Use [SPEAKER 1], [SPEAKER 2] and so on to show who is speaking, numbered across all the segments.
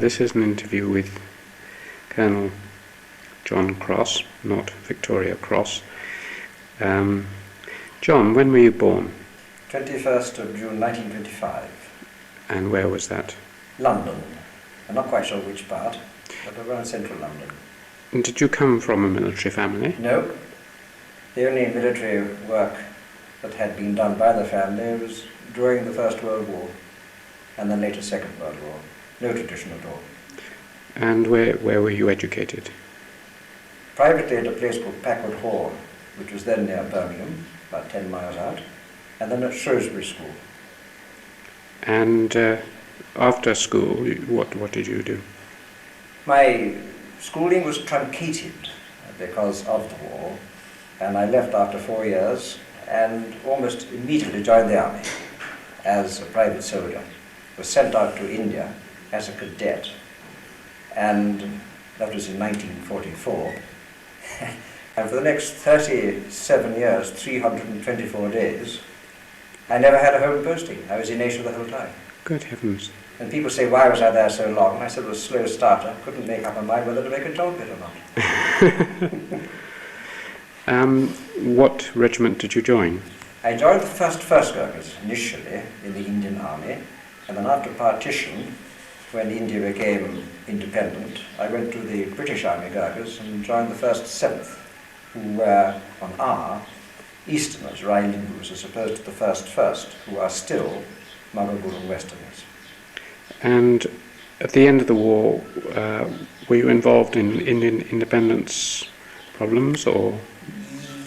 [SPEAKER 1] This is an interview with Colonel John Cross, not Victoria Cross. John, when were you born?
[SPEAKER 2] 21st of June 1925.
[SPEAKER 1] And where was that?
[SPEAKER 2] London. I'm not quite sure which part, but around central London.
[SPEAKER 1] And did you come from a military family?
[SPEAKER 2] No. The only military work that had been done by the family was during the First World War and then later Second World War. No tradition at all.
[SPEAKER 1] And where were you educated?
[SPEAKER 2] Privately at a place called Packwood Hall, which was then near Birmingham, about 10 miles out, and then at Shrewsbury School.
[SPEAKER 1] And after school, what did you do?
[SPEAKER 2] My schooling was truncated because of the war, and I left after 4 years and almost immediately joined the army as a private soldier. Was sent out to India as a cadet, and that was in 1944. And for the next 37 years, 324 days, I never had a home posting. I was in Asia the whole time.
[SPEAKER 1] Good heavens.
[SPEAKER 2] And people say, why was I there so long? And I said, it was a slow starter. Couldn't make up my mind whether to make a job bit or not.
[SPEAKER 1] What regiment did you join?
[SPEAKER 2] I joined the First Gurkhas initially in the Indian Army, and then after partition, when India became independent, I went to the British Army Gurkhas and joined the First 7th, who were on our Easterners, Rai Lindus, as opposed to the First, who are still Maghabur Westerners.
[SPEAKER 1] And at the end of the war, were you involved in Indian independence problems, or?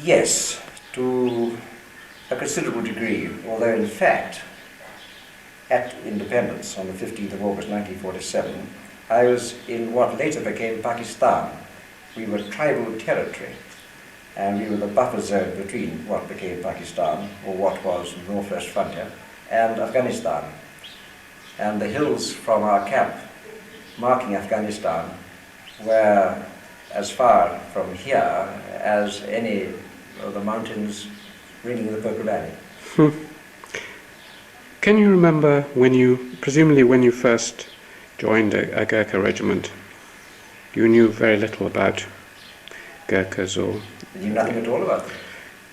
[SPEAKER 2] Yes, to a considerable degree, although in fact, at independence on the 15th of August 1947, I was in what later became Pakistan. We were tribal territory, and we were the buffer zone between what became Pakistan, or what was the northwest frontier, and Afghanistan. And the hills from our camp marking Afghanistan were as far from here as any of the mountains ringing the Poker Valley.
[SPEAKER 1] Can you remember presumably when you first joined a Gurkha regiment, you knew very little about Gurkhas, or?
[SPEAKER 2] I knew nothing at all about them.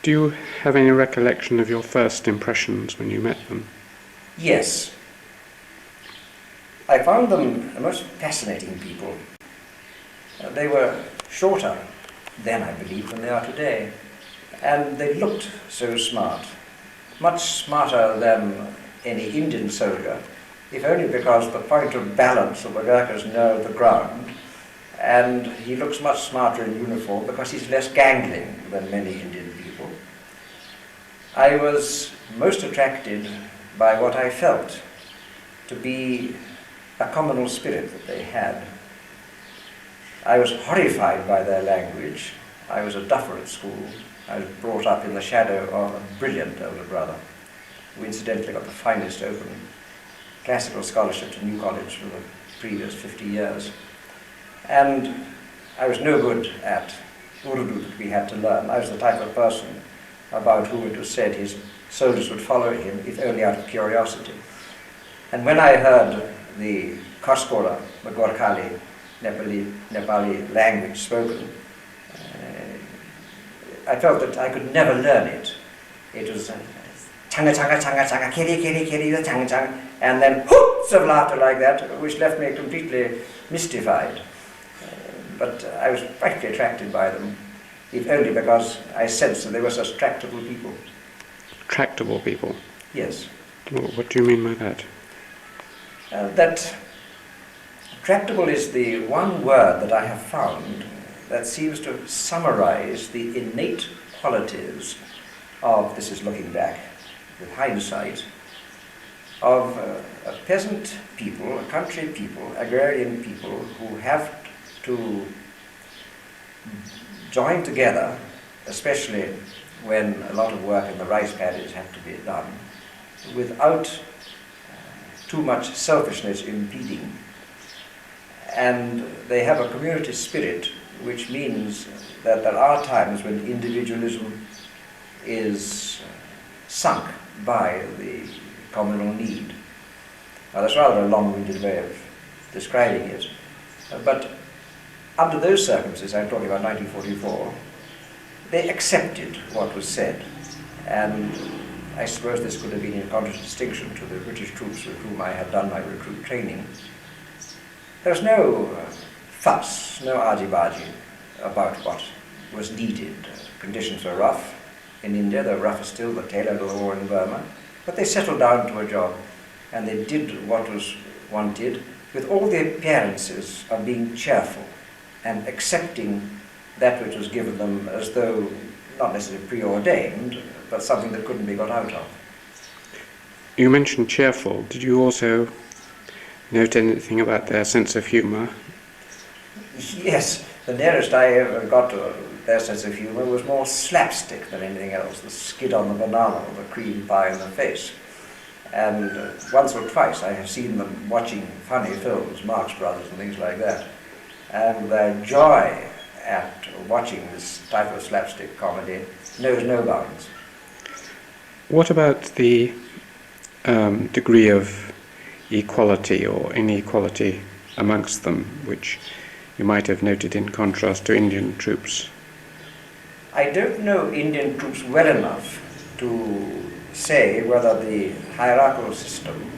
[SPEAKER 1] Do you have any recollection of your first impressions when you met them?
[SPEAKER 2] Yes. I found them the most fascinating people. They were shorter then, I believe, than they are today. And they looked so smart, much smarter than any Indian soldier, if only because the point of balance of the Gurkhas know the ground, and he looks much smarter in uniform because he's less gangling than many Indian people. I was most attracted by what I felt to be a communal spirit that they had. I was horrified by their language. I was a duffer at school. I was brought up in the shadow of a brilliant older brother, who incidentally got the finest open classical scholarship to New College for the previous 50 years. And I was no good at Urdu that we had to learn. I was the type of person about whom it was said his soldiers would follow him, if only out of curiosity. And when I heard the Koskora, the Gorkhali, Nepali language spoken, I felt that I could never learn it. It was changa changa changa changa, kiri kiri kiri, changa changa, and then hoots of laughter like that, which left me completely mystified. But I was practically attracted by them, if only because I sensed that they were such tractable people.
[SPEAKER 1] Tractable people?
[SPEAKER 2] Yes.
[SPEAKER 1] What do you mean by that?
[SPEAKER 2] That tractable is the one word that I have found that seems to summarize the innate qualities of, this is looking back with hindsight, of a peasant people, a country people, agrarian people who have to join together, especially when a lot of work in the rice paddies have to be done, without too much selfishness impeding. And they have a community spirit, which means that there are times when individualism is sunk by the communal need. Now that's rather a long-winded way of describing it. But under those circumstances, I'm talking about 1944, they accepted what was said. And I suppose this could have been in contradistinction to the British troops with whom I had done my recruit training. There was no fuss, no argy-bargy about what was needed. Conditions were rough in India, they were rougher still, the tail end of the war in Burma, but they settled down to a job and they did what was wanted with all the appearances of being cheerful and accepting that which was given them as though not necessarily preordained, but something that couldn't be got out of.
[SPEAKER 1] You mentioned cheerful. Did you also note anything about their sense of humour?
[SPEAKER 2] Yes, the nearest I ever got to their sense of humour was more slapstick than anything else, the skid on the banana or the cream pie in the face. And once or twice I have seen them watching funny films, Marx Brothers and things like that, and their joy at watching this type of slapstick comedy knows no bounds.
[SPEAKER 1] What about the degree of equality or inequality amongst them, which you might have noted in contrast to Indian troops?
[SPEAKER 2] I don't know Indian troops well enough to say whether the hierarchical system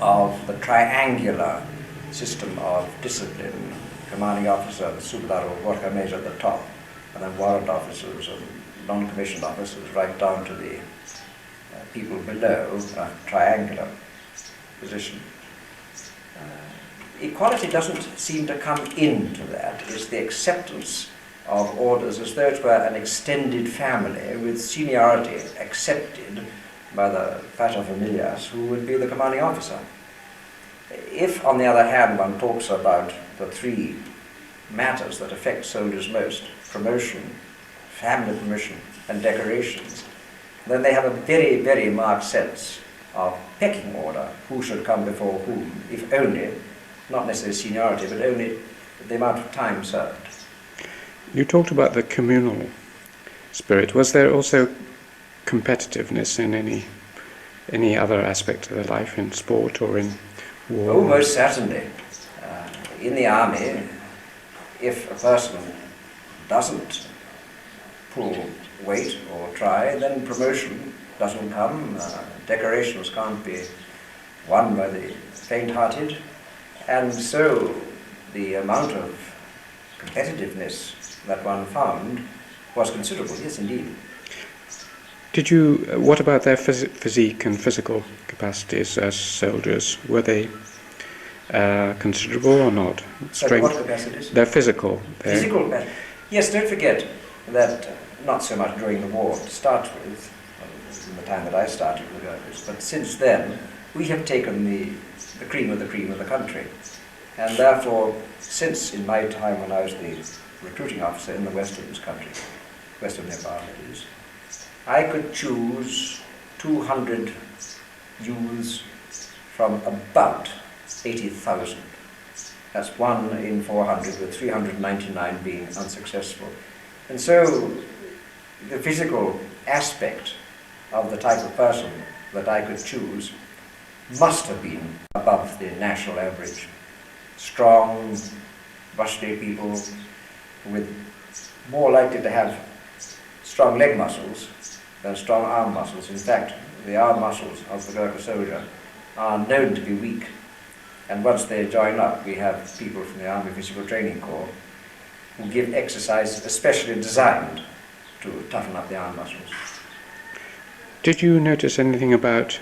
[SPEAKER 2] of the triangular system of discipline, commanding officer, the subedar or Gorkha major at the top, and then warrant officers and non-commissioned officers right down to the people below, a triangular position. Equality doesn't seem to come into that. It's the acceptance of orders as though it were an extended family with seniority accepted by the paterfamilias who would be the commanding officer. If, on the other hand, one talks about the three matters that affect soldiers most, promotion, family permission, and decorations, then they have a very, very marked sense of pecking order, who should come before whom, if only, not necessarily seniority, but only the amount of time served.
[SPEAKER 1] You talked about the communal spirit. Was there also competitiveness in any other aspect of their life, in sport or in war?
[SPEAKER 2] Oh, most certainly. In the army, if a person doesn't pull weight or try, then promotion doesn't come. Decorations can't be won by the faint-hearted. And so the amount of competitiveness that one found was considerable, yes indeed.
[SPEAKER 1] What about their physique and physical capacities as soldiers? Were they considerable or not?
[SPEAKER 2] Sorry, what capacities?
[SPEAKER 1] Their physical.
[SPEAKER 2] Physical capacity. Yes, don't forget that not so much during the war to start with, in the time that I started with the Gurkhas, but since then we have taken the cream of the country. And therefore, since in my time when I was the recruiting officer in the west of this country, west of Nepal that is, I could choose 200 youths from about 80,000. That's 1 in 400, with 399 being unsuccessful. And so the physical aspect of the type of person that I could choose must have been above the national average. Strong, busty people with more likely to have strong leg muscles than strong arm muscles. In fact, the arm muscles of the Gurkha soldier are known to be weak. And once they join up, we have people from the Army Physical Training Corps who give exercise especially designed to toughen up the arm muscles.
[SPEAKER 1] Did you notice anything about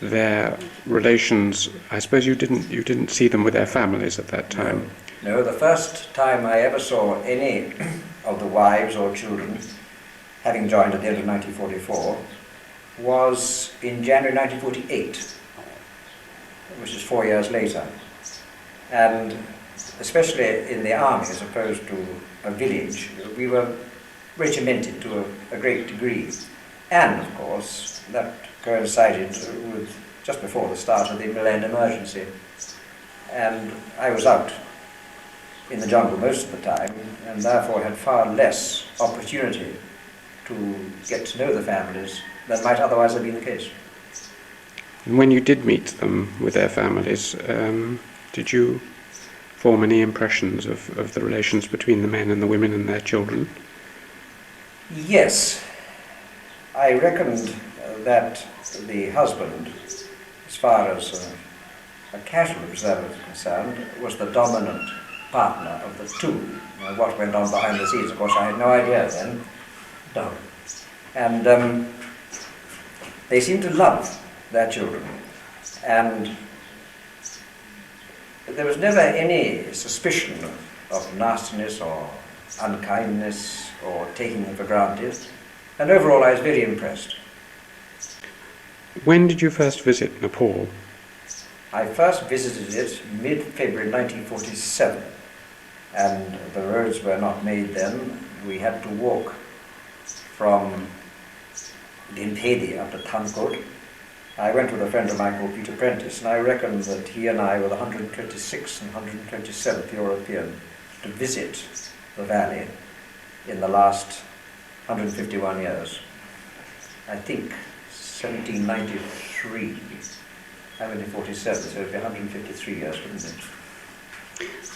[SPEAKER 1] their relations? I suppose you didn't see them with their families at that time.
[SPEAKER 2] No, the first time I ever saw any of the wives or children, having joined at the end of 1944, was in January 1948, which is 4 years later. And especially in the army, as opposed to a village, we were regimented to a great degree. And of course, that coincided with just before the start of the Macfarlane emergency. And I was out in the jungle most of the time, and therefore had far less opportunity to get to know the families than might otherwise have been the case.
[SPEAKER 1] And when you did meet them with their families, did you form any impressions of the relations between the men and the women and their children?
[SPEAKER 2] Yes, I reckoned that the husband, as far as a casual observer is concerned, was the dominant partner of the two. Now, what went on behind the scenes, of course, I had no idea then. No. And they seemed to love their children, and there was never any suspicion of nastiness or unkindness or taking them for granted, and overall I was very impressed.
[SPEAKER 1] When did you first visit Nepal?
[SPEAKER 2] I first visited it mid-February 1947, and the roads were not made then. We had to walk from Limpedi up to Thankot. I went with a friend of mine called Peter Prentice, and I reckon that he and I were the 126th and 127th European to visit the valley in the last 151 years. I think 1793. I'm in 47, so it would be 153 years, wouldn't it?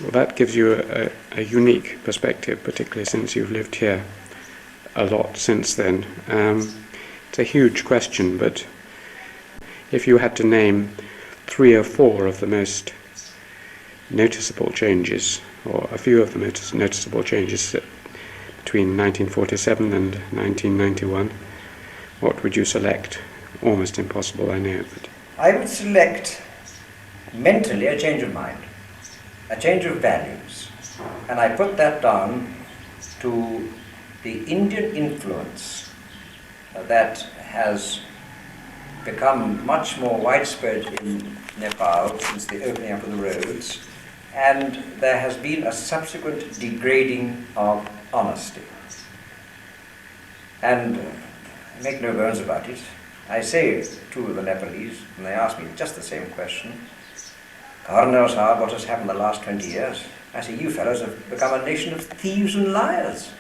[SPEAKER 1] Well, that gives you a unique perspective, particularly since you've lived here a lot since then. It's a huge question, but if you had to name 3 or 4 of the most noticeable changes, or a few of the most noticeable changes between 1947 and 1991, what would you select? Almost impossible, I know. But
[SPEAKER 2] I would select mentally a change of mind, a change of values, and I put that down to the Indian influence that has become much more widespread in Nepal since the opening up of the roads, and there has been a subsequent degrading of honesty. And make no bones about it, I say to the Nepalese, and they ask me just the same question, Colonel Sahab, what has happened in the last 20 years? I say, you fellows have become a nation of thieves and liars.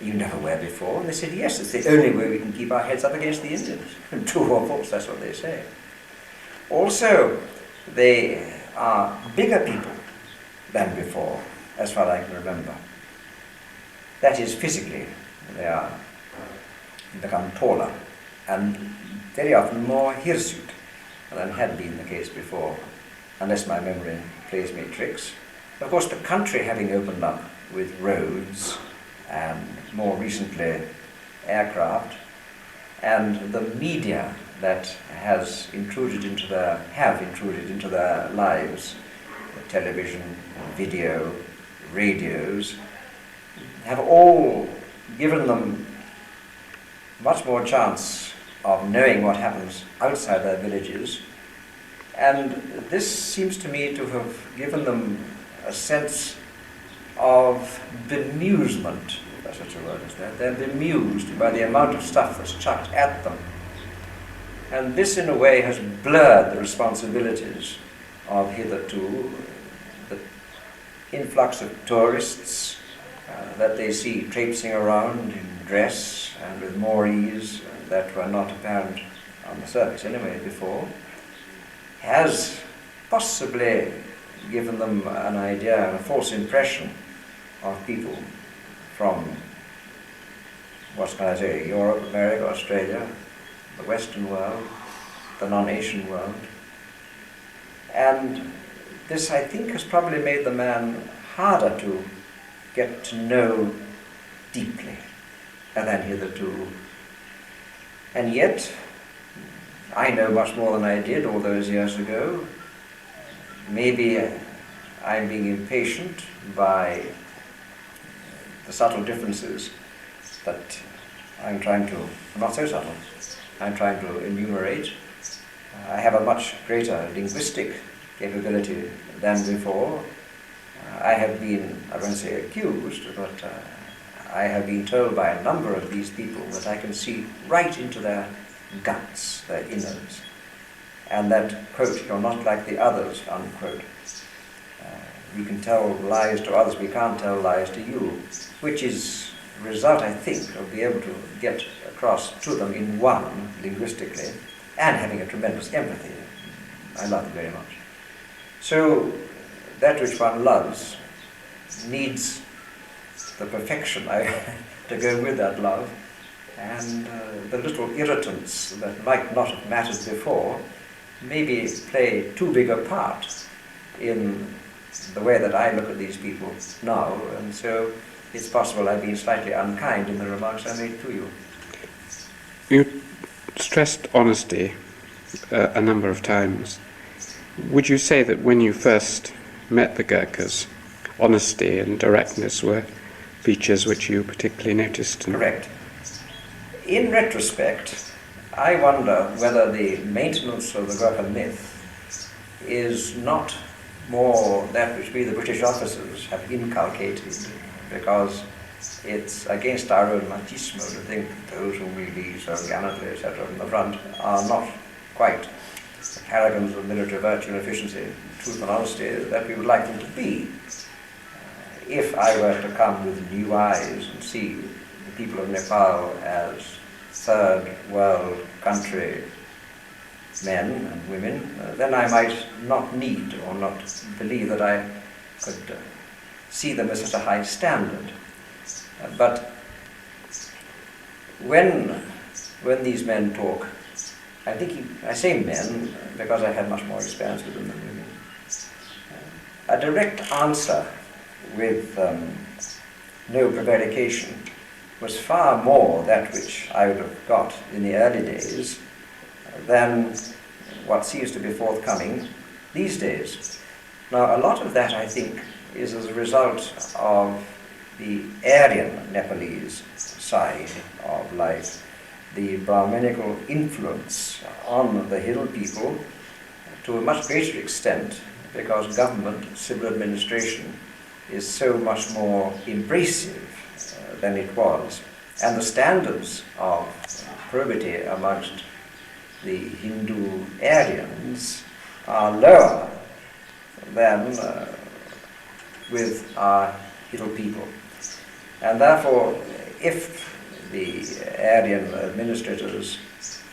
[SPEAKER 2] You never were before. And they said, yes, it's the only way we can keep our heads up against the Indians. True or false, that's what they say. Also, they are bigger people than before, as far as I can remember. That is, physically, they are become taller and very often more hirsute than had been the case before, unless my memory plays me tricks. Of course, the country having opened up with roads and more recently aircraft, and the media that have intruded into their lives, television, video, radios, have all given them much more chance of knowing what happens outside their villages, and this seems to me to have given them a sense of bemusement, if that's such a word as that. They're bemused by the amount of stuff that's chucked at them. And this, in a way, has blurred the responsibilities of hitherto the influx of tourists that they see traipsing around in dress and with more ease that were not apparent on the surface anyway before, has possibly given them an idea, a false impression of people from, what can I say, Europe, America, Australia, the Western world, the non-Asian world. And this, I think, has probably made the man harder to get to know deeply than hitherto. And yet, I know much more than I did all those years ago. Maybe I'm being impatient by the subtle differences that I'm trying to, not so subtle, I'm trying to enumerate. I have a much greater linguistic capability than before. I have been, I won't say accused, but I have been told by a number of these people that I can see right into their guts, their innards, and that, quote, you're not like the others, unquote. We can tell lies to others, we can't tell lies to you, which is a result, I think, of being able to get across to them in one, linguistically, and having a tremendous empathy. I love it very much. So that which one loves needs the perfection to go with that love, and the little irritants that might not have mattered before maybe play too big a part in the way that I look at these people now, and so it's possible I've been slightly unkind in the remarks I made to you.
[SPEAKER 1] You stressed honesty a number of times. Would you say that when you first met the Gurkhas, honesty and directness were features which you particularly noticed?
[SPEAKER 2] Correct. In retrospect, I wonder whether the maintenance of the Gurkha myth is not more that which we, the British officers, have inculcated, because it's against our own machismo to think that those whom we lead so gallantly, etc., from the front are not quite the paragons of military virtue and efficiency, truth and honesty that we would like them to be. If I were to come with new eyes and see the people of Nepal as third world country men and women, then I might not need or not believe that I could see them as such a high standard. But when these men talk, I say men because I had much more experience with them than women. A direct answer with no prevarication was far more that which I would have got in the early days than what seems to be forthcoming these days. Now, a lot of that, I think, is as a result of the Aryan Nepalese side of life, the Brahminical influence on the hill people to a much greater extent, because government, civil administration, is so much more embracive than it was. And the standards of probity amongst the Hindu Aryans are lower than with our hill people. And therefore, if the Aryan administrators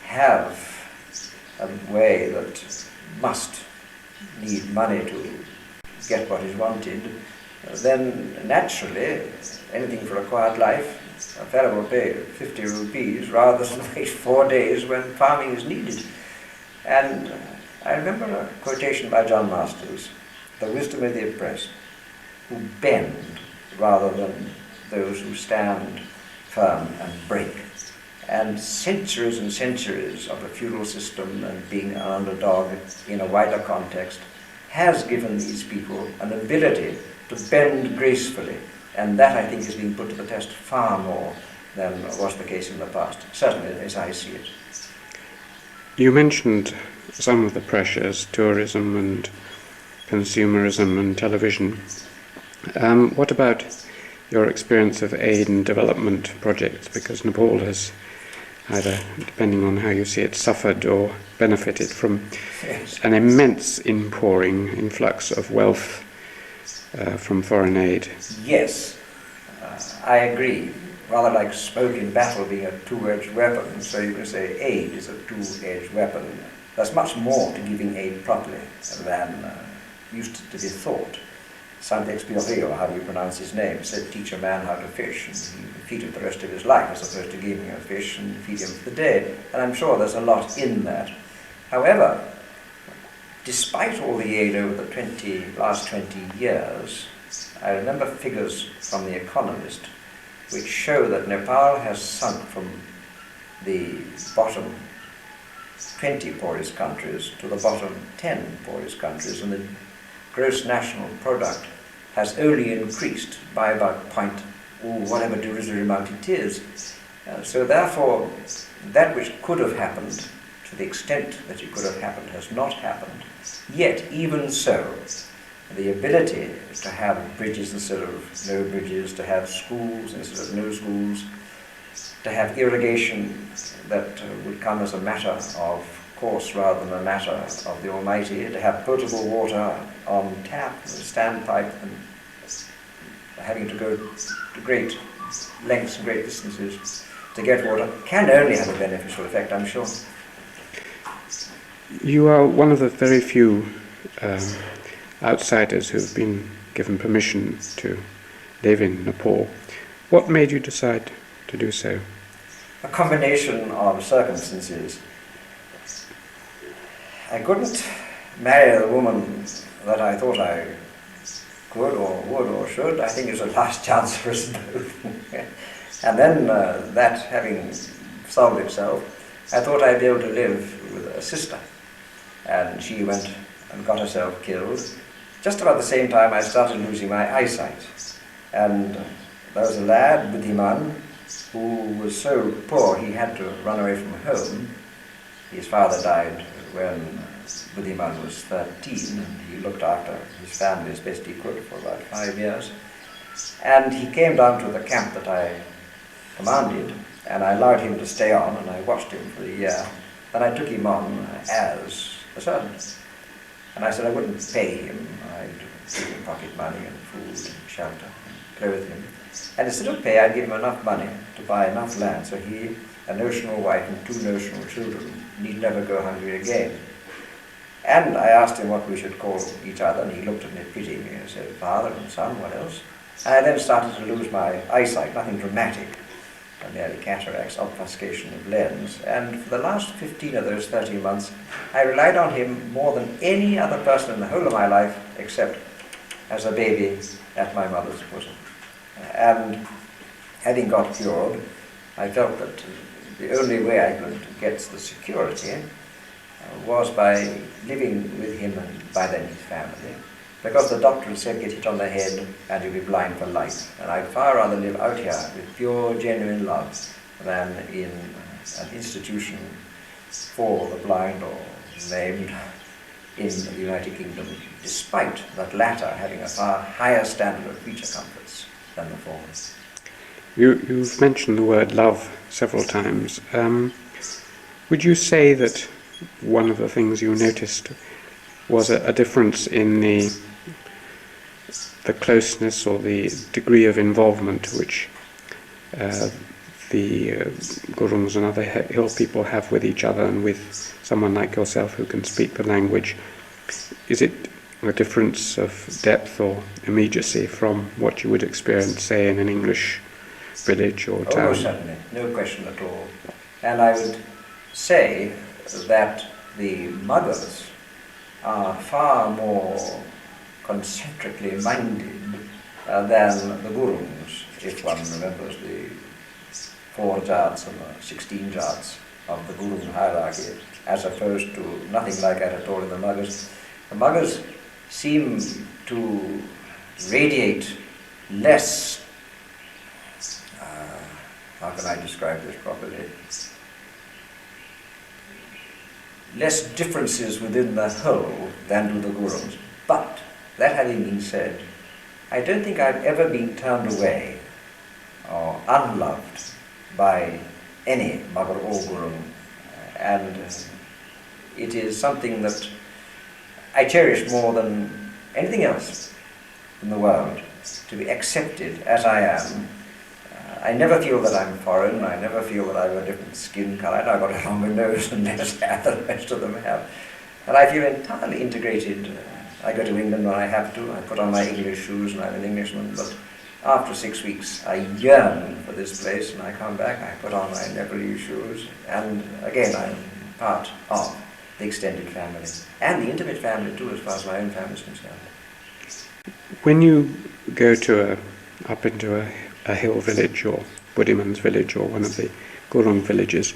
[SPEAKER 2] have a way that must need money to get what is wanted, then naturally anything for a quiet life, a fellow will pay 50 rupees rather than wait 4 days when farming is needed. And I remember a quotation by John Masters, "The wisdom of the oppressed, who bend rather than those who stand firm and break." And centuries of the feudal system and being an underdog in a wider context has given these people an ability to bend gracefully, and that, I think, is being put to the test far more than was the case in the past, certainly as I see it.
[SPEAKER 1] You mentioned some of the pressures, tourism and consumerism and television. What about your experience of aid and development projects? Because Nepal has either, depending on how you see it, suffered or benefited from an immense influx of wealth from foreign aid.
[SPEAKER 2] Yes, I agree. Rather like smoke in battle being a two-edged weapon, so you can say aid is a two-edged weapon. There's much more to giving aid properly than used to be thought. Saint-Exupéry, or how do you pronounce his name, said, "Teach a man how to fish, and he feed him the rest of his life, as opposed to giving him a fish and feed him for the day." And I'm sure there's a lot in that. However, despite all the aid over the last 20 years, I remember figures from The Economist which show that Nepal has sunk from the bottom 20 poorest countries to the bottom 10 poorest countries, and the gross national product has only increased by about whatever derisory amount it is. So therefore, that which could have happened, to the extent that it could have happened, has not happened. Yet, even so, the ability to have bridges instead of no bridges, to have schools instead of no schools, to have irrigation that would come as a matter of course rather than a matter of the Almighty, to have potable water on tap, standpipe, and having to go to great lengths and great distances to get water, can only have a beneficial effect, I'm sure.
[SPEAKER 1] You are one of the very few outsiders who have been given permission to live in Nepal. What made you decide to do so?
[SPEAKER 2] A combination of circumstances. I couldn't marry the woman that I thought I could or would or should. I think it was a last chance for us both. And then that having solved itself, I thought I'd be able to live with a sister. And she went and got herself killed. Just about the same time I started losing my eyesight. And there was a lad, Buddhiman, who was so poor he had to run away from home. His father died when Buddhiman was 13, and he looked after his family as best he could for about 5 years. And he came down to the camp that I commanded, and I allowed him to stay on, and I watched him for a year. Then I took him on as a servant. And I said I wouldn't pay him. I'd give him pocket money and food and shelter and clothe him. And instead of pay, I'd give him enough money to buy enough land so he, a notional wife and 2 notional children, need never go hungry again. And I asked him what we should call each other, and he looked at me pityingly and said, father and son, what else? And I then started to lose my eyesight, nothing dramatic, merely cataracts, obfuscation of lens. And for the last 15 of those 13 months, I relied on him more than any other person in the whole of my life, except as a baby at my mother's bosom. And having got cured, I felt that the only way I could get the security was by living with him and by then his family, because the doctor had said get hit on the head and you'll be blind for life. And I'd far rather live out here with pure, genuine love than in an institution for the blind or maimed in the United Kingdom, despite that latter having a far higher standard of creature comforts than the former.
[SPEAKER 1] You've mentioned the word love several times. Would you say that one of the things you noticed was a difference in the closeness or the degree of involvement which the Gurungs and other hill people have with each other and with someone like yourself who can speak the language? Is it a difference of depth or immediacy from what you would experience, say, in an English village or town?
[SPEAKER 2] Oh, certainly, no question at all. And I would say that the Muggers are far more concentrically minded than the Gurungs, if one remembers the 4 jats and the 16 jats of the Gurung hierarchy, as opposed to nothing like that at all in the Muggers. The Muggers seem to radiate less, how can I describe this properly, less differences within the whole than do the Gurus. But, that having been said, I don't think I've ever been turned away or unloved by any Mugger or Guru, and it is something that I cherish more than anything else in the world, to be accepted as I am. I never feel that I'm foreign, I never feel that I've a different skin colour. I've got a longer nose and less hair than the rest of them have. And I feel entirely integrated. I go to England when I have to, I put on my English shoes and I'm an Englishman, but after 6 weeks I yearn for this place, and I come back, I put on my Nepalese shoes, and again I'm part of the extended family, and the intimate family too, as far as my own family is concerned.
[SPEAKER 1] When you go up into a hill village or Buddhiman's village or one of the Gurung villages,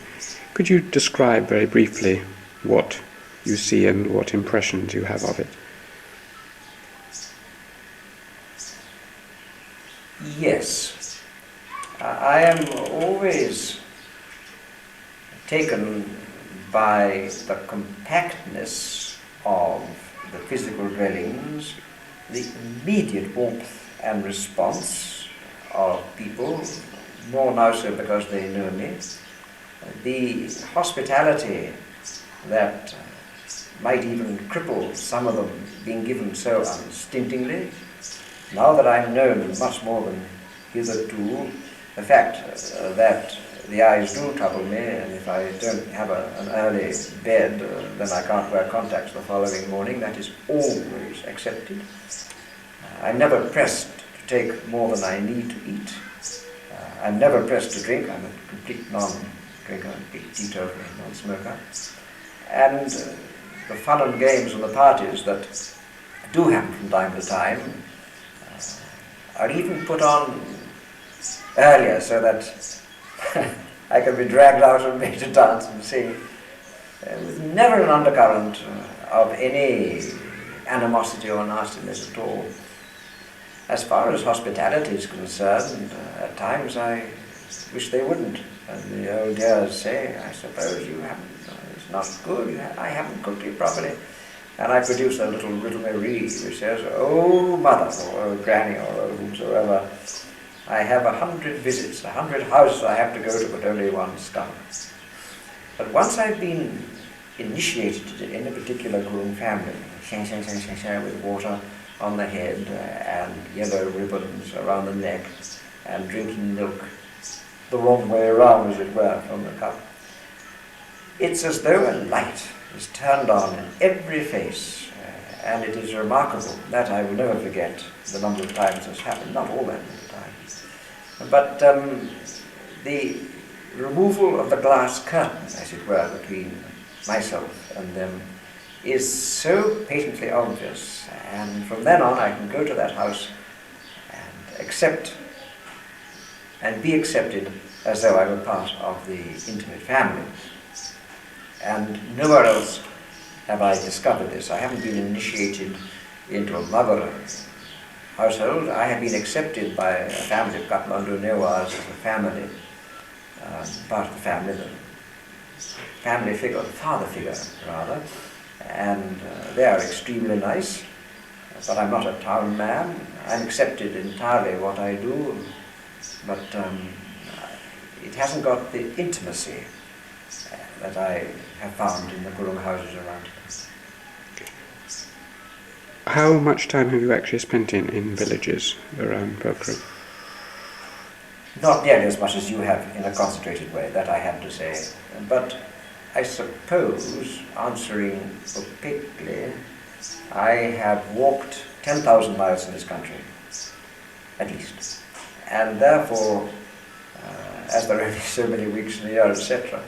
[SPEAKER 1] could you describe very briefly what you see and what impressions you have of it?
[SPEAKER 2] Yes. I am always taken by the compactness of the physical dwellings, the immediate warmth and response of people, more now so because they know me, the hospitality that might even cripple some of them being given so unstintingly. Now that I'm known much more than hitherto, the fact that the eyes do trouble me, and if I don't have an early bed, then I can't wear contacts the following morning. That is always accepted. I'm never pressed to take more than I need to eat. I'm never pressed to drink. I'm a complete non-drinker, a big teetotaler, non-smoker. And the fun and games and the parties that do happen from time to time are even put on earlier so that I can be dragged out and made to dance and sing, with never an undercurrent of any animosity or nastiness at all. As far as hospitality is concerned, at times I wish they wouldn't. And the old dears say, I suppose you haven't, it's not good, I haven't cooked you properly. And I produce a little Marie which says, oh mother, or oh granny, or oh whomsoever, I have 100 visits, 100 houses I have to go to, but only one stomach. But once I've been initiated in a particular Gurung family, with water on the head and yellow ribbons around the neck and drinking milk the wrong way around, as it were, from the cup, it's as though a light is turned on in every face, and it is remarkable. That I will never forget, the number of times this happened, not all that many times. But the removal of the glass curtain, as it were, between myself and them is so patently obvious, and from then on I can go to that house and accept and be accepted as though I were part of the intimate family. And nowhere else have I discovered this. I haven't been initiated into a Magara household. I have been accepted by a family of Kathmandu Newars as a family, part of the family, the family figure, father figure rather, and they are extremely nice, but I'm not a town man. I'm accepted entirely what I do, but it hasn't got the intimacy that I have found in the Gurung houses around here.
[SPEAKER 1] How much time have you actually spent in villages around Pokhara?
[SPEAKER 2] Not nearly as much as you have in a concentrated way, that I have to say. But I suppose, answering opaquely, I have walked 10,000 miles in this country, at least. And therefore, as there are only so many weeks in the year, etc.,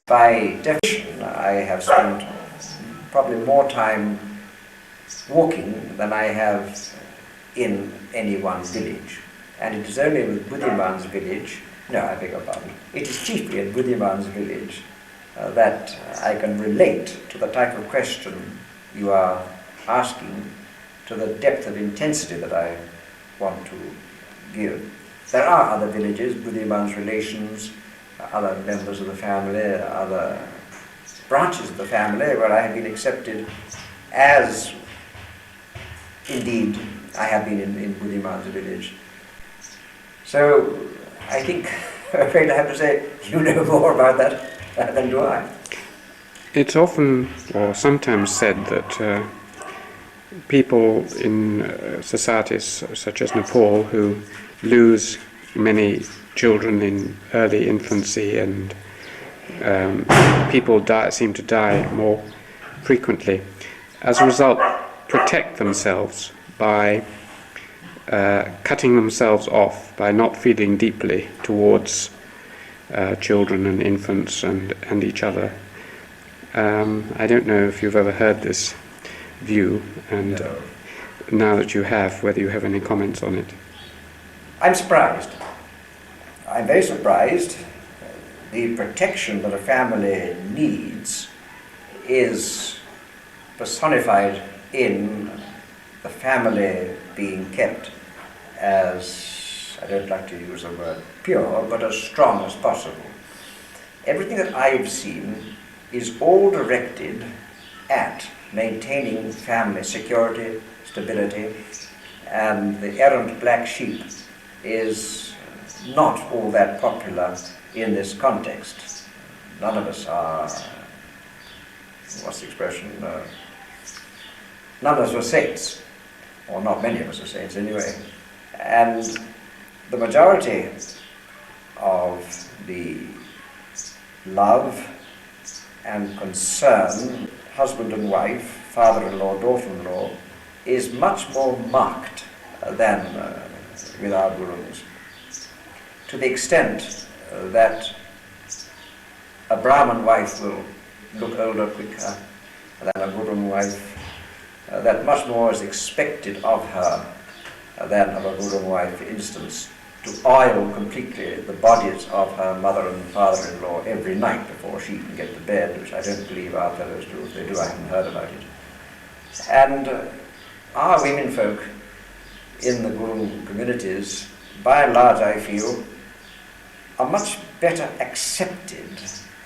[SPEAKER 2] by definition, I have spent probably more time walking than I have in any one village. And it is only in Buddhiman's village, no, I beg your pardon, it is chiefly in Buddhiman's village that I can relate to the type of question you are asking, to the depth of intensity that I want to give. There are other villages, Buddhiman's relations, other members of the family, other branches of the family where I have been accepted as, indeed, I have been in Buddhiman's village. So I think, I'm afraid I have to say, you know more about that than do I.
[SPEAKER 1] It's often or sometimes said that people in societies such as Nepal who lose many children in early infancy and people seem to die more frequently, as a result protect themselves by cutting themselves off, by not feeling deeply towards children and infants and each other. I don't know if you've ever heard this view, and
[SPEAKER 2] No.
[SPEAKER 1] Now that you have, whether you have any comments on it.
[SPEAKER 2] I'm surprised. I'm very surprised. The protection that a family needs is personified in the family being kept as, I don't like to use the word pure, but as strong as possible. Everything that I've seen is all directed at maintaining family security, stability, and the errant black sheep is not all that popular in this context. None of us are, what's the expression, none of us are saints, or not many of us are saints anyway. And the majority of the love and concern, husband and wife, father-in-law, daughter-in-law, is much more marked than with our gurus, to the extent that a Brahman wife will look older quicker than a Gurun wife, that much more is expected of her than of a Gurun wife, for instance, to oil completely the bodies of her mother and father-in-law every night before she can get to bed, which I don't believe our fellows do. If they do, I haven't heard about it. And our women folk in the Guru communities, by and large, I feel, are much better accepted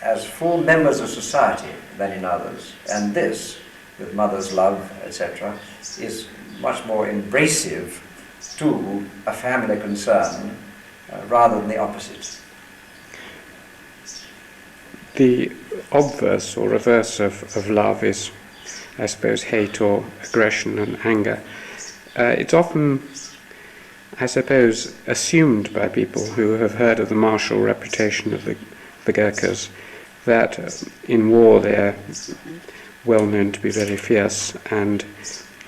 [SPEAKER 2] as full members of society than in others. And this, with mother's love, etc., is much more embracive to a family concern rather than the opposite.
[SPEAKER 1] The obverse or reverse of love is, I suppose, hate or aggression and anger. It's often, I suppose, assumed by people who have heard of the martial reputation of the Gurkhas that in war they're well known to be very fierce, and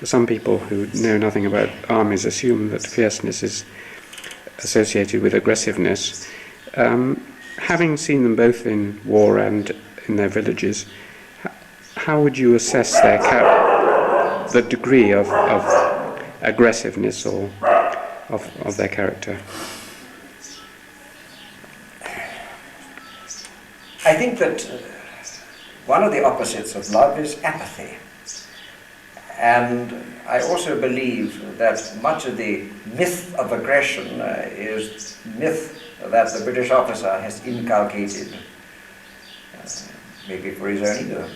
[SPEAKER 1] some people who know nothing about armies assume that fierceness is associated with aggressiveness. Having seen them both in war and in their villages, how would you assess the degree of aggressiveness or of their character?
[SPEAKER 2] I think that one of the opposites of love is apathy. And I also believe that much of the myth of aggression is myth that the British officer has inculcated, maybe for his own ego.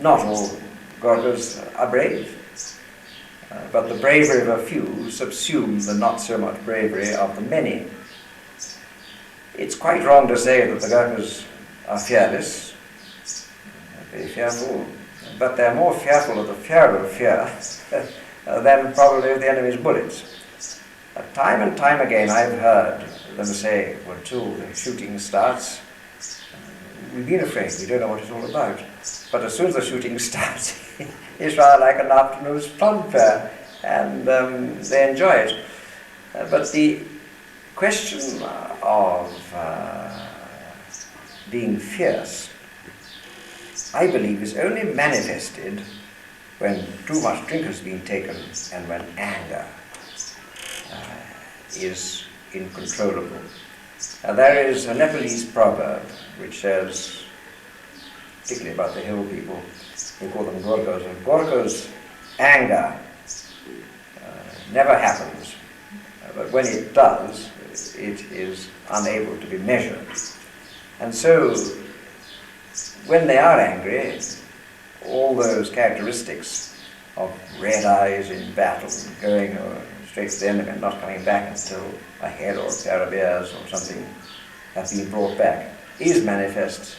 [SPEAKER 2] Not all Gurkhas are brave, but the bravery of a few subsumes the not so much bravery of the many. It's quite wrong to say that the Gurkhas are fearless, very fearful, but they're more fearful of the fear of fear than probably of the enemy's bullets. Time and time again I've heard them say, well, till the shooting starts, we've been afraid, we don't know what it's all about. But as soon as the shooting starts, it's rather like an afternoon's fun fair, and they enjoy it. But the question of being fierce, I believe, is only manifested when too much drink has been taken and when anger is uncontrollable. There is a Nepalese proverb which says, particularly about the hill people, they call them Gorkhas, and Gorkhas' anger never happens, but when it does, it is unable to be measured. And so, when they are angry, all those characteristics of red eyes in battle, going straight to the enemy and not coming back until a head or a pair of ears or something have been brought back, is manifest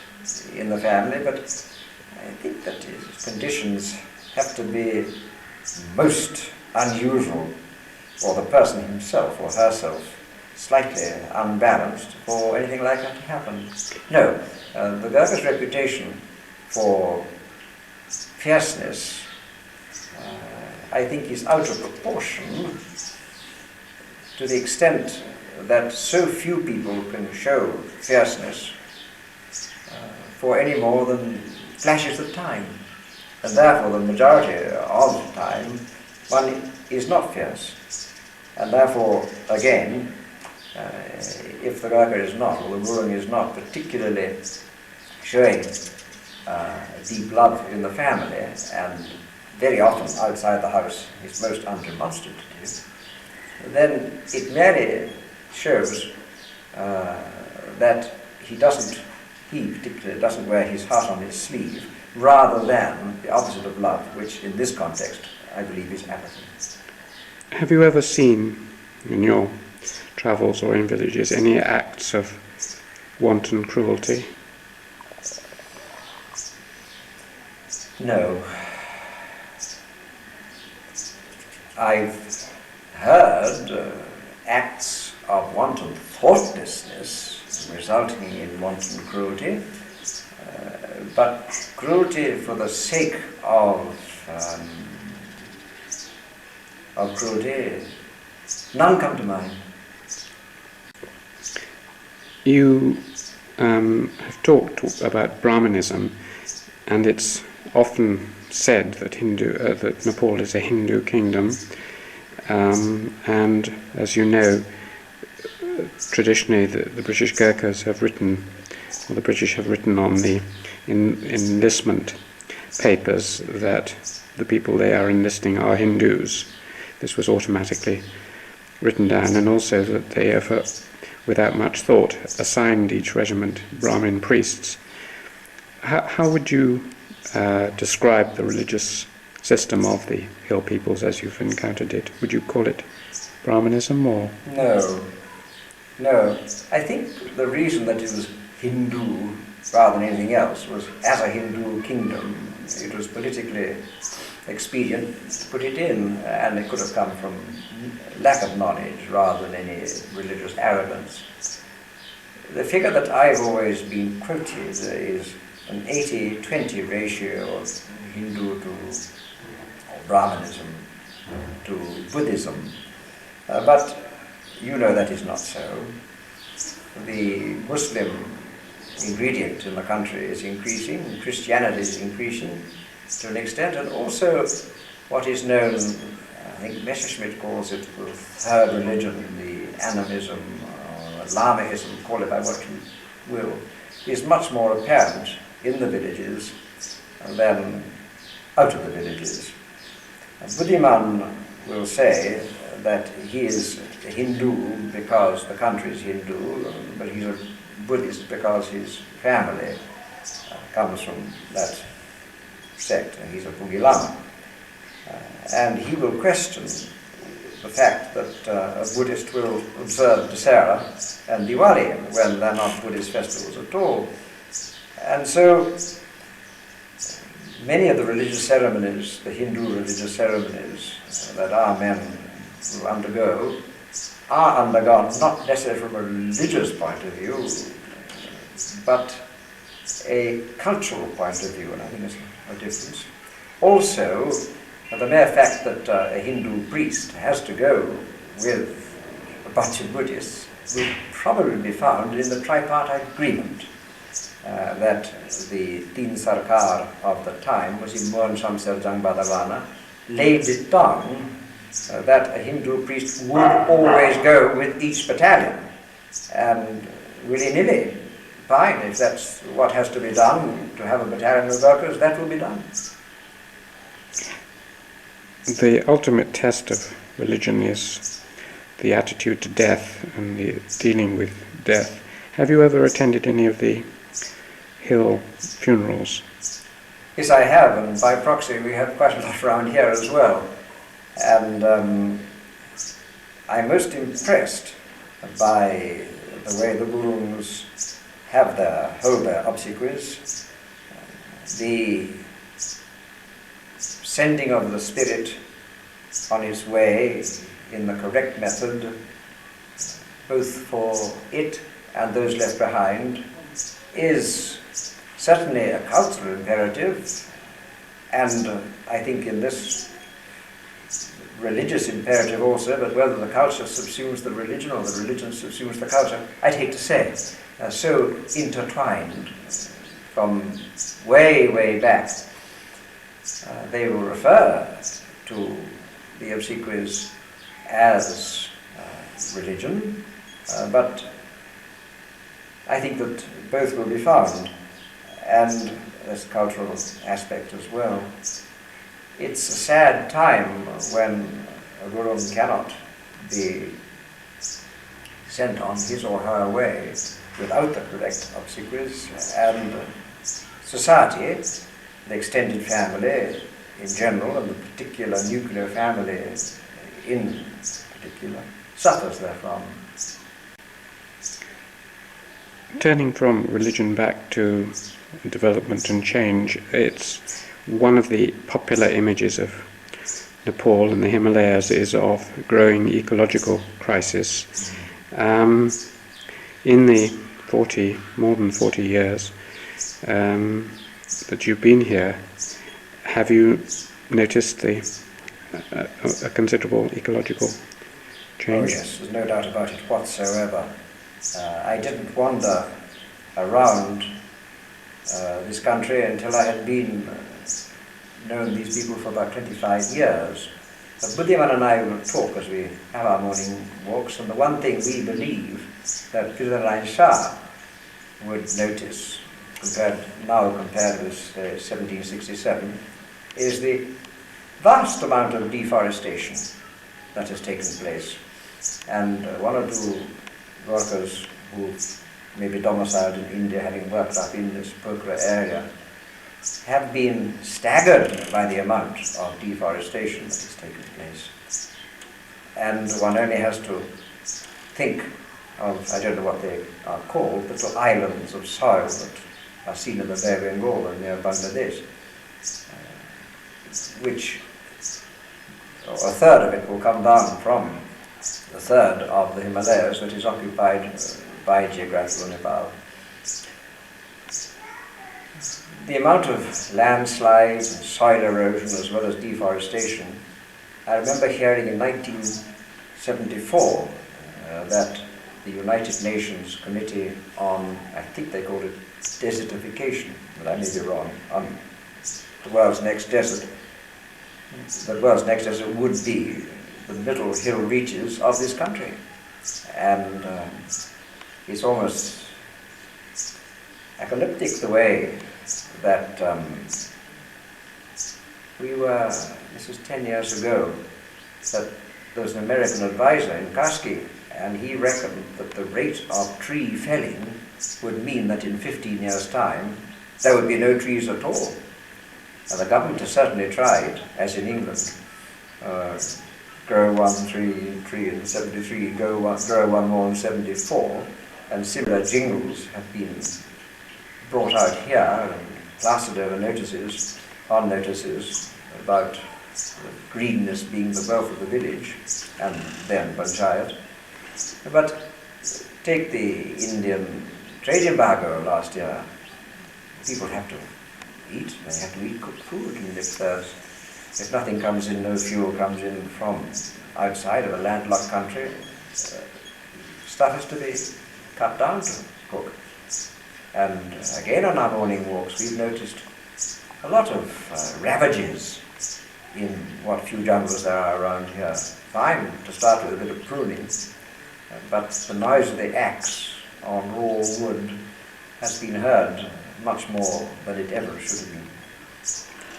[SPEAKER 2] in the family, but I think that conditions have to be most unusual for the person himself or herself, slightly unbalanced, for anything like that to happen. No, the Gurkha's reputation for fierceness, I think, is out of proportion to the extent that so few people can show fierceness for any more than flashes of time. And therefore the majority of the time one is not fierce. And therefore, again, if the Gurkha is not, or the Gurung is not particularly showing deep love in the family, and very often outside the house is most undemonstrative, then it merely shows that he particularly doesn't wear his heart on his sleeve, rather than the opposite of love, which in this context I believe is apathy.
[SPEAKER 1] Have you ever seen in your travels or in villages any acts of wanton cruelty?
[SPEAKER 2] No. I've heard acts of wanton thoughtlessness resulting in wanton cruelty, but cruelty for the sake of cruelty, none come to mind.
[SPEAKER 1] You have talked about Brahmanism, and it's often said that that Nepal is a Hindu kingdom, and as you know, traditionally the British Gurkhas have written, or the British have written on the enlistment papers that the people they are enlisting are Hindus. This was automatically written down, and also that they have, without much thought, assigned each regiment Brahmin priests. How would you describe the religious system of the hill peoples as you've encountered it? Would you call it Brahmanism or?
[SPEAKER 2] No. I think the reason that it was Hindu rather than anything else was, as a Hindu kingdom, it was politically expedient to put it in, and it could have come from lack of knowledge rather than any religious arrogance. The figure that I've always been quoted is an 80-20 ratio of Hindu to Brahmanism to Buddhism, but you know that is not so. The Muslim ingredient in the country is increasing, Christianity is increasing to an extent, and also what is known, I think Messerschmitt calls it the third religion, the animism or Lamaism, call it by what you will, is much more apparent in the villages than out of the villages. Buddhiman will say that he is a Hindu because the country is Hindu, but he's a Buddhist because his family comes from that sect, and he's a Pugilama. And he will question the fact that a Buddhist will observe Dasara and Diwali when they're not Buddhist festivals at all. And so many of the religious ceremonies, the Hindu religious ceremonies that our men will undergo, are undergone not necessarily from a religious point of view, but a cultural point of view, and I think there's a difference. Also, the mere fact that a Hindu priest has to go with a bunch of Buddhists will probably be found in the tripartite agreement that the Teen Sarkar of the time, was Mohan Shamsher Jang Badavana, laid it down that a Hindu priest would always go with each battalion, and willy-nilly, fine, if that's what has to be done to have a battalion of workers, that will be done.
[SPEAKER 1] The ultimate test of religion is the attitude to death and the dealing with death. Have you ever attended any of the hill funerals?
[SPEAKER 2] Yes, I have, and by proxy we have quite a lot around here as well. And I'm most impressed by the way the Gurus hold their obsequies, the sending of the spirit on its way in the correct method, both for it and those left behind, is certainly a cultural imperative, and I think in this religious imperative also, but whether the culture subsumes the religion or the religion subsumes the culture, I'd hate to say, so intertwined from way, way back. They will refer to the obsequies as religion, but I think that both will be found, and there's a cultural aspect as well. It's a sad time when a guru cannot be sent on his or her way without the correct obsequies, and society, the extended family in general, and the particular nuclear family in particular, suffers therefrom.
[SPEAKER 1] Turning from religion back to development and change, it's one of the popular images of Nepal and the Himalayas is of growing ecological crisis. in the more than 40 years that you've been here, have you noticed a considerable ecological change?
[SPEAKER 2] Oh yes, there's no doubt about it whatsoever. I didn't wander around this country until I had known these people for about 25 years. Buddhiman and I will talk as we have our morning walks, and the one thing we believe that Kirtanaran Shah would notice, compared with 1767, is the vast amount of deforestation that has taken place. And one or two workers who may be domiciled in India, having worked up in this Pokhara area, have been staggered by the amount of deforestation that has taken place. And one only has to think of, I don't know what they are called, little islands of soil that are seen in the Bay of Bengal and near Bangladesh, which a third of it will come down from the third of the Himalayas that is occupied by geographical Nepal. The amount of landslides and soil erosion as well as deforestation, I remember hearing in 1974 that the United Nations Committee on, I think they called it desertification, but I may be wrong, on the world's next desert. The world's next desert would be the middle hill reaches of this country. And it's almost apocalyptic the way that this was 10 years ago, that there was an American advisor in Kaski, and he reckoned that the rate of tree felling would mean that in 15 years' time there would be no trees at all. And the government has certainly tried, as in England, grow one tree in 73, grow one more in 74, and similar jingles have been brought out here and plastered over notices about the greenness being the wealth of the village, and then panchayat. But take the Indian trade embargo last year. People have to eat, they have to eat cooked food, and if nothing comes in, no fuel comes in from outside of a landlocked country, stuff has to be cut down to cook. And again on our morning walks we've noticed a lot of ravages in what few jungles there are around here. Fine to start with a bit of pruning, but the noise of the axe on raw wood has been heard much more than it ever should have been.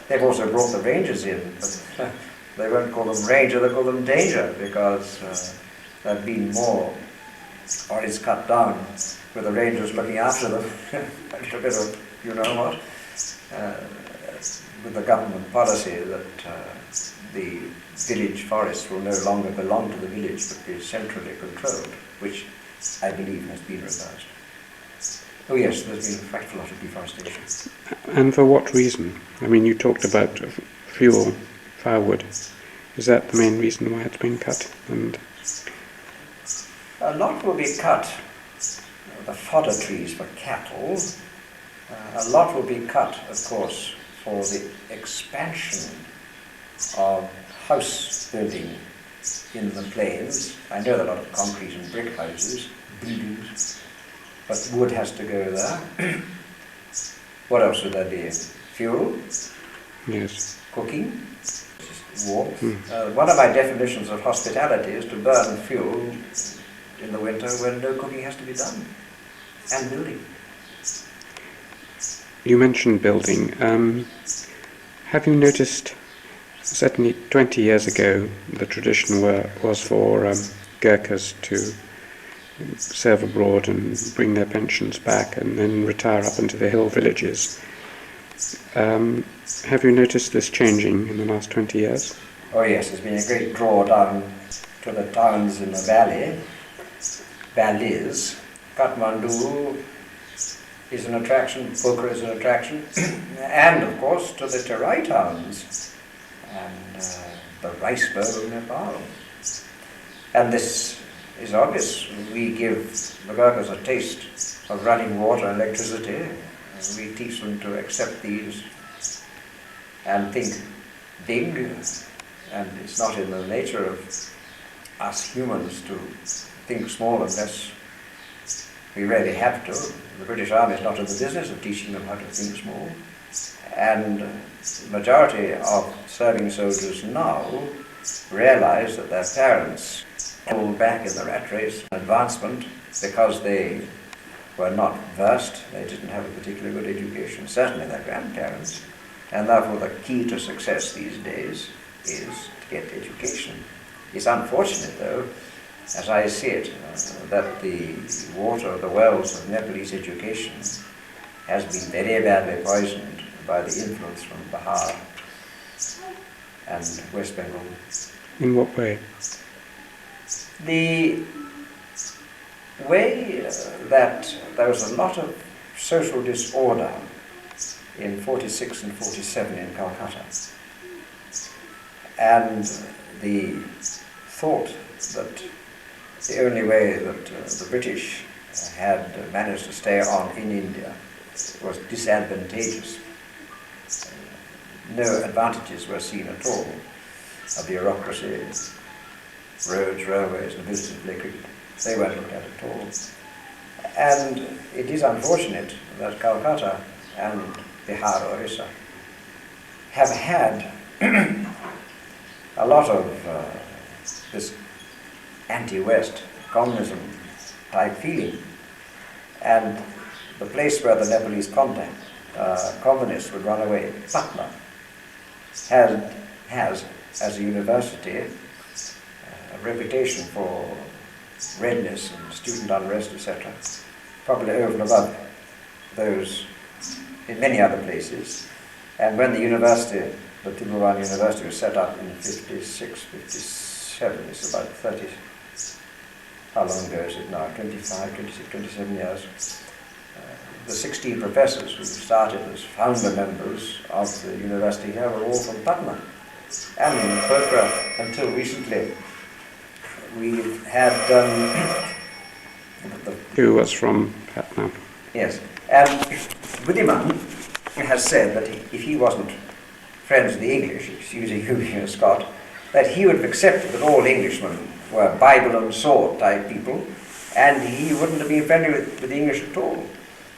[SPEAKER 2] They've also brought the rangers in, but they won't call them ranger, they call them danger, because there have been more forests cut down with the rangers looking after them. A little bit of, you know what, with the government policy that the village forests will no longer belong to the village but be centrally controlled, which I believe has been reversed. Oh yes, there's been in fact a lot of deforestation.
[SPEAKER 1] And for what reason? I mean, you talked about fuel, firewood. Is that the main reason why it's been cut? And
[SPEAKER 2] a lot will be cut, the fodder trees for cattle. A lot will be cut, of course, for the expansion of house building in the plains. I know there are a lot of concrete and brick houses, buildings, but wood has to go there. What else would there be? Fuel?
[SPEAKER 1] yes.
[SPEAKER 2] Cooking? Warmth? One of my definitions of hospitality is to burn fuel in the winter when no cooking has to be done. And building.
[SPEAKER 1] You mentioned building. Have you noticed, certainly 20 years ago, the tradition was for Gurkhas to serve abroad and bring their pensions back and then retire up into the hill villages. Have you noticed this changing in the last 20 years?
[SPEAKER 2] Oh yes, there's been a great draw down to the towns in the valleys. Kathmandu is an attraction, Pokhara is an attraction, and of course to the Terai towns and the rice bowl of Nepal. And this is obvious. We give the workers a taste of running water and electricity, and we teach them to accept these and think big, and it's not in the nature of us humans to think small unless we really have to. The British Army is not in the business of teaching them how to think small, and the majority of serving soldiers now realize that their parents pulled back in the rat race advancement because they were not versed, they didn't have a particularly good education, certainly their grandparents, and therefore the key to success these days is to get education. It's unfortunate though, as I see it, that the water of the wells of Nepalese education has been very badly poisoned by the influence from Bihar and West Bengal.
[SPEAKER 1] In what way?
[SPEAKER 2] The way that there was a lot of social disorder in 46 and 47 in Calcutta, and the thought that the only way that the British had managed to stay on in India was disadvantageous. No advantages were seen at all of bureaucracy, roads, railways, and business they weren't looked at all. And it is unfortunate that Calcutta and Bihar, Orissa, have had a lot of this anti-West communism type feeling, and the place where the Nepalese communists would run away, Patna, has as a university a reputation for redness and student unrest, etc., probably over and above those in many other places. And when the university, the Timurwan University, was set up in 56, 57, it's about 30, how long ago is it now, 25, 26, 27 years, the 16 professors who started as founder members of the university here were all from Patna. And in Pokhara, until recently, we had
[SPEAKER 1] Who was from Patna?
[SPEAKER 2] Yes, and Buddhiman has said that if he wasn't friends with the English, excuse you being a Scot, that he would have accepted that all Englishmen were Bible and sword type people, and he wouldn't have been friendly with the English at all.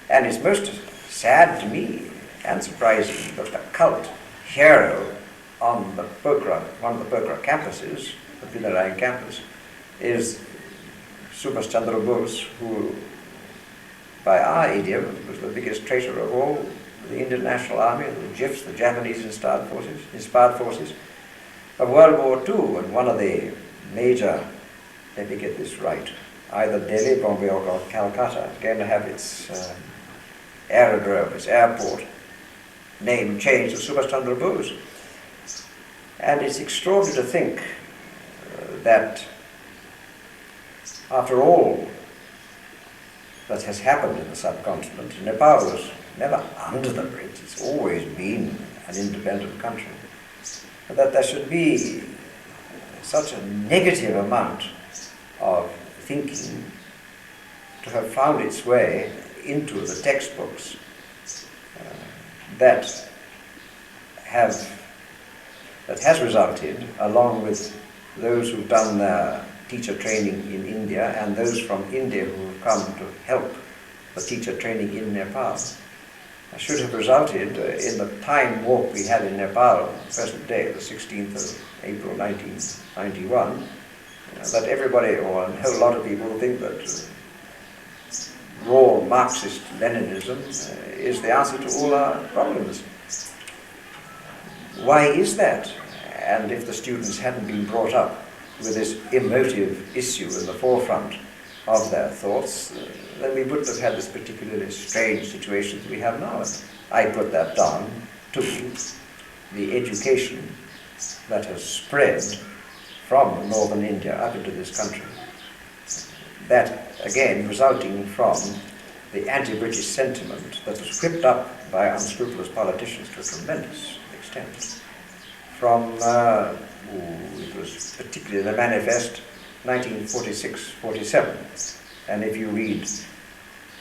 [SPEAKER 2] And it's most sad to me and surprising that the cult hero on the Pokhara, one of the Pokhara campuses, the Pinarayan campus, is Subhash Chandra Bose, who, by our idiom, was the biggest traitor of all the Indian National Army, the JIFs, the Japanese inspired forces of World War II, and one of the major, let me get this right, either Delhi, Bombay or Calcutta, is going to have its aerodrome, its airport, name changed to Subhash Chandra Bose. And it's extraordinary to think that after all that has happened in the subcontinent, Nepal was never under the Brits, it's always been an independent country, but that there should be such a negative amount of thinking to have found its way into the textbooks that has resulted, along with those who've done their teacher training in India and those from India who have come to help the teacher training in Nepal, should have resulted in the time warp we had in Nepal on the present day, the 16th of April 1991, that everybody, or a whole lot of people, think that raw Marxist Leninism is the answer to all our problems. Why is that? And if the students hadn't been brought up with this emotive issue in the forefront of their thoughts, then we wouldn't have had this particularly strange situation that we have now. And I put that down to the education that has spread from northern India up into this country. That, again, resulting from the anti-British sentiment that was whipped up by unscrupulous politicians to a tremendous extent. From, it was particularly the manifest 1946-47. And if you read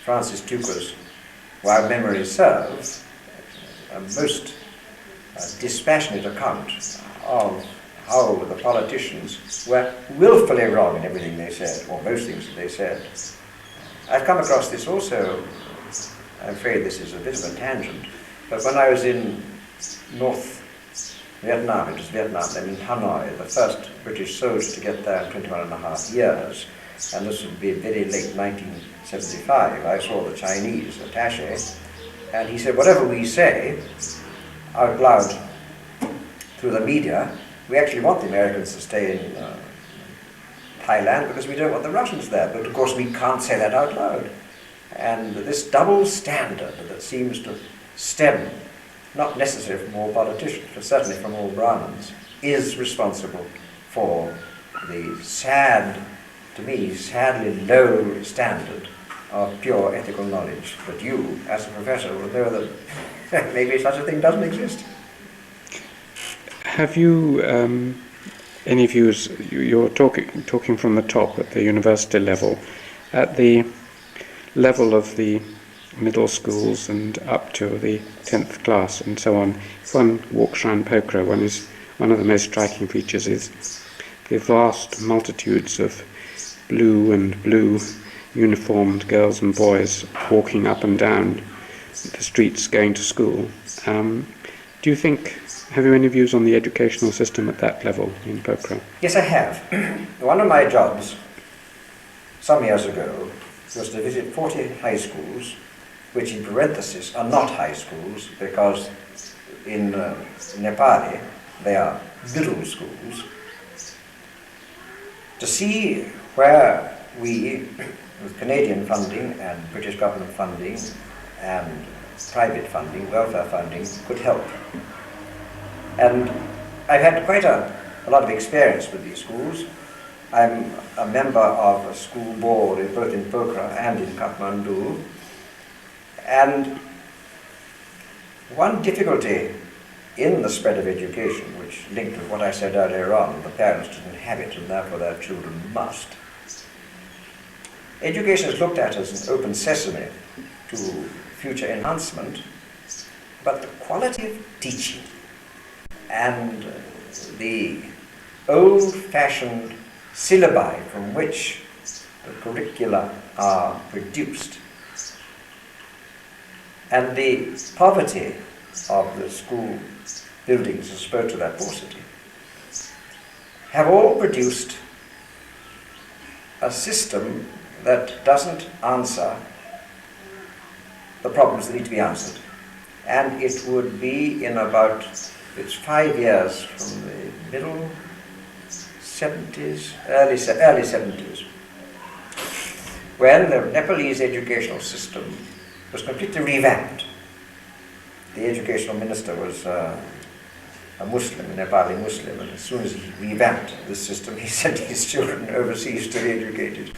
[SPEAKER 2] Francis Tuker's While Memory Serves, a most dispassionate account of how the politicians were willfully wrong in everything they said, or most things that they said. I've come across this also, I'm afraid this is a bit of a tangent, but when I was in North Vietnam, it was Vietnam, then in Hanoi, the first British soldier to get there in 21 and a half years, and this would be very late 1975, I saw the Chinese attaché, and he said, whatever we say out loud through the media, we actually want the Americans to stay in Thailand because we don't want the Russians there, but of course we can't say that out loud. And this double standard that seems to stem, not necessarily from all politicians, but certainly from all Brahmins, is responsible for the sad, to me, sadly low standard of pure ethical knowledge. But you, as a professor, will know that maybe such a thing doesn't exist.
[SPEAKER 1] Have you any views? You're talking from the top at the university level, at the level of the middle schools and up to the 10th class and so on. If one walks around Pokhara, one of the most striking features is the vast multitudes of blue and blue uniformed girls and boys walking up and down the streets going to school. Do you think, have you any views on the educational system at that level in Pokhara?
[SPEAKER 2] Yes, I have. One of my jobs some years ago was to visit 40 high schools, which in parenthesis are not high schools because in Nepali they are middle schools, to see where we, with Canadian funding and British government funding and private funding, welfare funding, could help. And I've had quite a lot of experience with these schools. I'm a member of a school board both in Pokhara and in Kathmandu. And one difficulty in the spread of education, which linked with what I said earlier on, the parents didn't have it and therefore their children must. Education is looked at as an open sesame to future enhancement, but the quality of teaching and the old-fashioned syllabi from which the curricula are produced and the poverty of the school buildings as opposed to their paucity have all produced a system that doesn't answer the problems that need to be answered. And it would be in about, it's 5 years from the middle 70s, early 70s, when the Nepalese educational system was completely revamped. The educational minister was a Muslim, a Nepali Muslim, and as soon as he revamped the system, he sent his children overseas to be educated.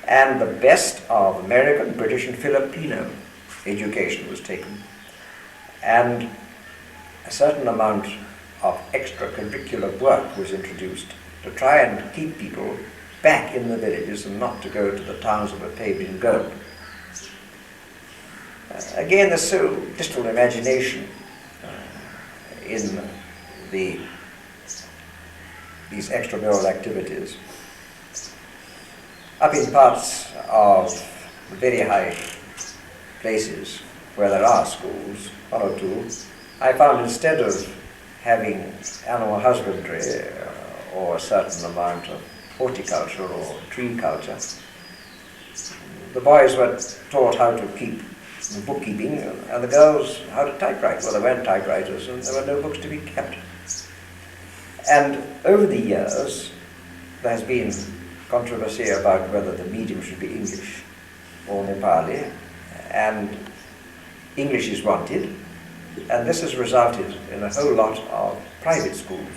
[SPEAKER 2] And the best of American, British, and Filipino education was taken. And a certain amount of extracurricular work was introduced to try and keep people back in the villages and not to go to the towns that were paved in gold. Again, there's so little imagination in these extramural activities. Up in parts of very high places where there are schools, one or two, I found instead of having animal husbandry or a certain amount of horticulture or tree culture, the boys were taught how to keep bookkeeping and the girls how to typewrite. Well, there weren't typewriters and there were no books to be kept. And over the years, there has been controversy about whether the medium should be English or Nepali, and English is wanted, and this has resulted in a whole lot of private schools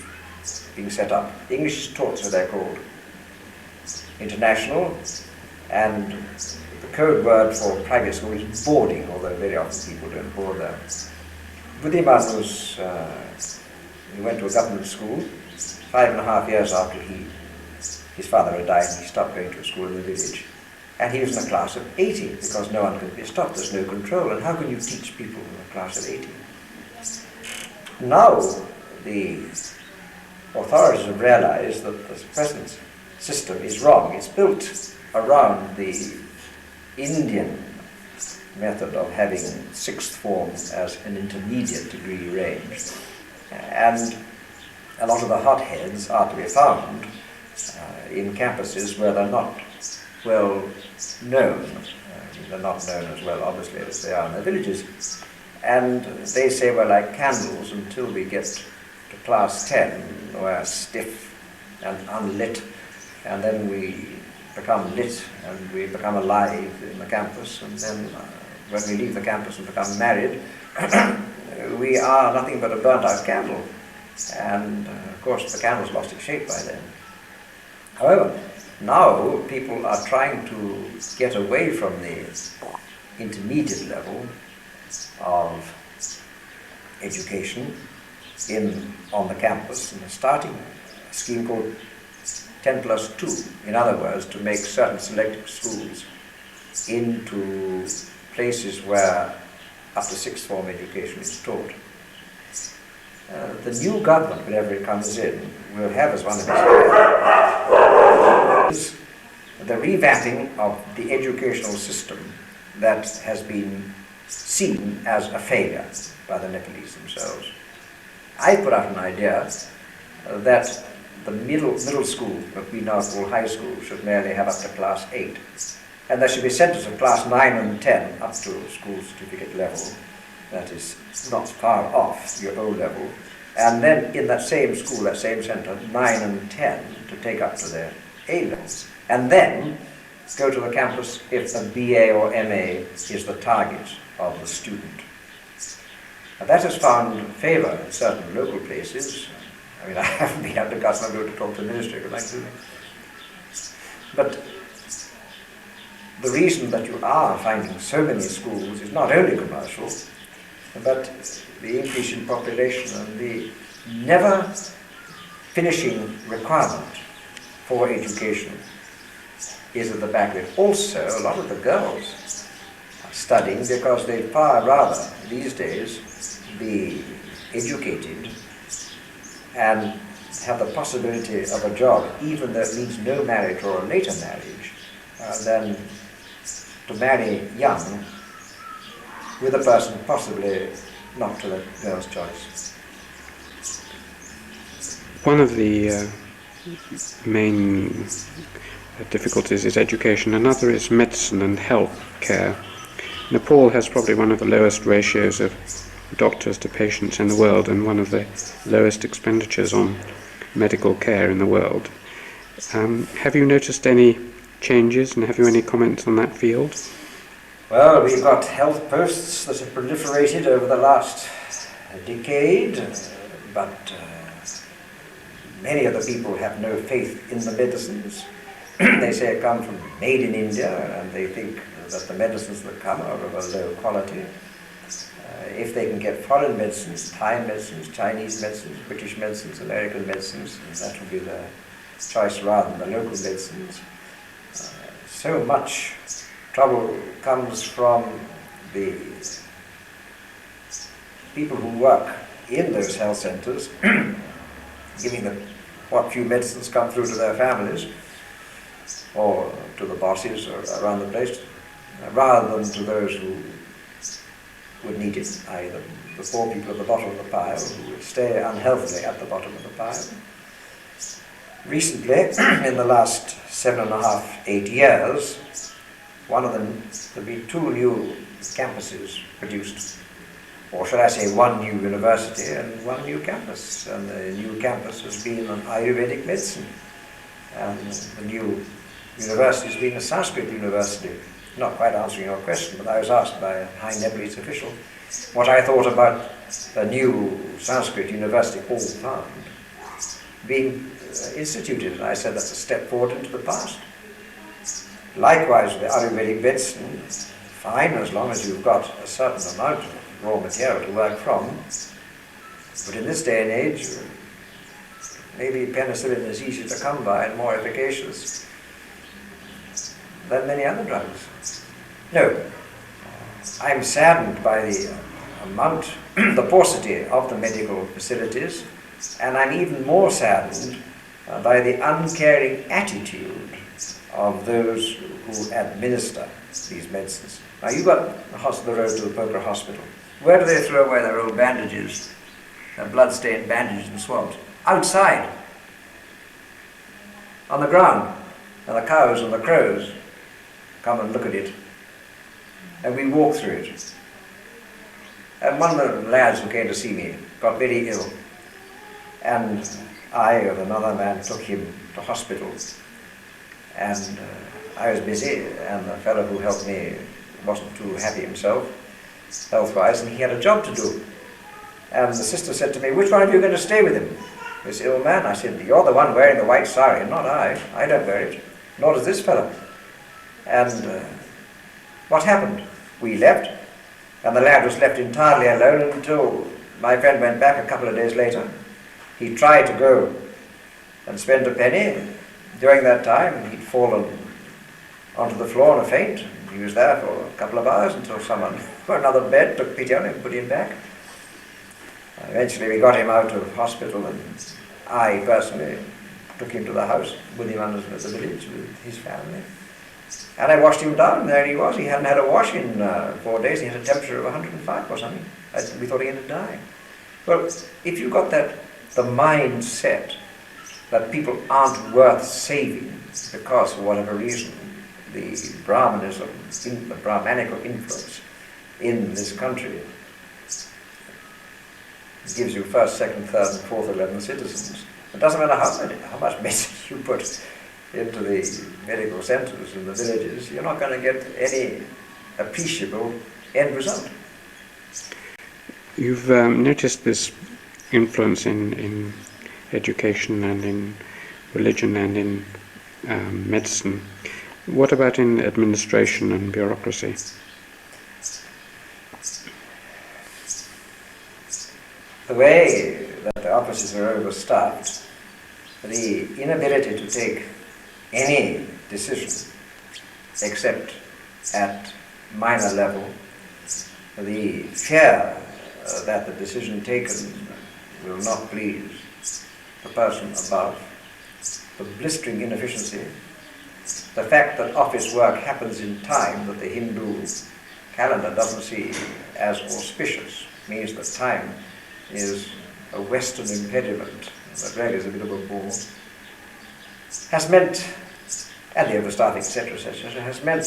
[SPEAKER 2] being set up. English is taught, so they're called international, and the code word for private school is boarding, although very often people don't board there. Buddhiman he went to a government school 5.5 years after he His father had died and he stopped going to a school in the village. And he was in a class of 80 because no one could be stopped, there's no control. And how can you teach people in a class of 80? Now the authorities have realized that the present system is wrong. It's built around the Indian method of having sixth form as an intermediate degree range. And a lot of the hotheads are to be found in campuses where they're not well known. They're not known as well, obviously, as they are in the villages. And they say we're like candles until we get to class 10, we're stiff and unlit, and then we become lit and we become alive in the campus, and then when we leave the campus and become married, we are nothing but a burnt-out candle. And of course the candle's lost its shape by then. However, now people are trying to get away from the intermediate level of education on the places, and they're starting a scheme called 10+2. In other words, to make certain selected schools into places where up to sixth form education is taught. The new government, whenever it comes in, will have as one of its the revamping of the educational system that has been seen as a failure by the Nepalese themselves. I put out an idea that the middle school, that we now call high school, should merely have up to class 8. And there should be centres of class 9 and 10 up to school certificate level, that is not far off your O level, and then in that same school, that same centre, 9 and 10 to take up to their A levels, and then go to the campus if a BA or MA is the target of the student. Now, that has found favour in certain local places. I mean, I haven't been under Kathmandu to talk to the ministry, I'd like to. But the reason that you are finding so many schools is not only commercial, but the increase in population and the never finishing requirement for education is at the back of it. Also, a lot of the girls are studying because they'd far rather, these days, be educated and have the possibility of a job, even though it means no marriage or a later marriage, than to marry young with a person possibly not to the girl's choice.
[SPEAKER 1] One of the main difficulties is education. Another is medicine and health care. Nepal has probably one of the lowest ratios of doctors to patients in the world and one of the lowest expenditures on medical care in the world. Have you noticed any changes, and have you any comments on that field?
[SPEAKER 2] Well, we've got health posts that have proliferated over the last decade, but many of the people have no faith in the medicines. They say it comes from made in India, and they think that the medicines that come are of a low quality. If they can get foreign medicines, Thai medicines, Chinese medicines, British medicines, American medicines, that will be the choice rather than the local medicines. So much trouble comes from the people who work in those health centres, giving them what few medicines come through to their families or to the bosses or around the place, rather than to those who would need it, either the poor people at the bottom of the pile who would stay unhealthily at the bottom of the pile. Recently, in the last 7.5, 8 years, there'll be 2 new campuses produced, or should I say 1 new university and 1 new campus. And the new campus has been on Ayurvedic medicine, and the new university has been a Sanskrit university. Not quite answering your question, but I was asked by a high Nepalese official what I thought about the new Sanskrit university, all found, being instituted, and I said that's a step forward into the past. Likewise, the Ayurvedic medicine, fine as long as you've got a certain amount of raw material to work from, but in this day and age, maybe penicillin is easier to come by and more efficacious than many other drugs. No, I'm saddened by the amount, the paucity of the medical facilities, and I'm even more saddened by the uncaring attitude of those who administer these medicines. Now you've got the road to the Poker Hospital. Where do they throw away their old bandages, their blood-stained bandages and swabs? Outside, on the ground, and the cows and the crows come and look at it, and we walk through it. And one of the lads who came to see me got very ill, and I and another man took him to hospital, and I was busy, and the fellow who helped me wasn't too happy himself, health-wise, and he had a job to do. And the sister said to me, "Which one of you are going to stay with him, this ill man?" I said, "You're the one wearing the white sari, not I. I don't wear it, nor does this fellow." And what happened? We left, and the lad was left entirely alone until my friend went back a couple of days later. He tried to go and spend a penny. During that time, he'd fallen onto the floor in a faint. He was there for a couple of hours until someone for another bed took pity on him and put him back. Eventually we got him out of hospital, and I personally took him to the house with him under the village with his family. And I washed him down, and there he was. He hadn't had a wash in 4 days. He had a temperature of 105 or something. We thought he had to die. Well, if you've got the mindset that people aren't worth saving because, for whatever reason, the Brahmanism, the Brahmanical influence in this country gives you first, second, third, and fourth, 11 citizens. It doesn't matter how much medicine you put into the medical centres in the villages, you're not going to get any appreciable end result.
[SPEAKER 1] You've noticed this influence in education and in religion and in medicine. What about in administration and bureaucracy?
[SPEAKER 2] The way that the offices are overstaffed, the inability to take any decision except at minor level, the fear that the decision taken will not please the person above, the blistering inefficiency, the fact that office work happens in time that the Hindu calendar doesn't see as auspicious, means that time is a Western impediment that really is a bit of a bore, has meant, and the overstaffing, etc., has meant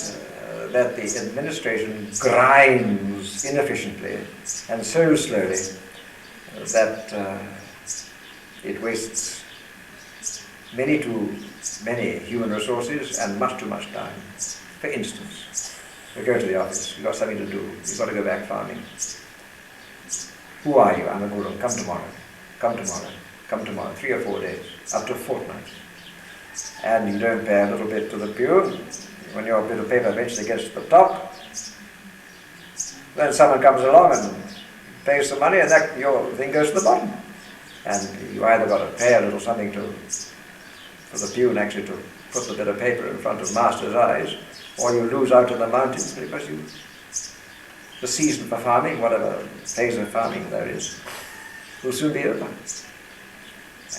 [SPEAKER 2] that the administration grinds inefficiently and so slowly that it wastes many too many human resources and much too much time. For instance, we go to the office, you've got something to do, you've got to go back farming. Who are you? I'm a guru. Come tomorrow. Come tomorrow. Come tomorrow. 3 or 4 days, up to a fortnight. And you don't pay a little bit to the pew. When your bit of paper eventually gets to the top, then someone comes along and pays some money, and that your thing goes to the bottom. And you either got to pay a little something for the pew and actually to put the bit of paper in front of master's eyes, or you lose out in the mountains because the season for farming, whatever phase of farming there is, will soon be over.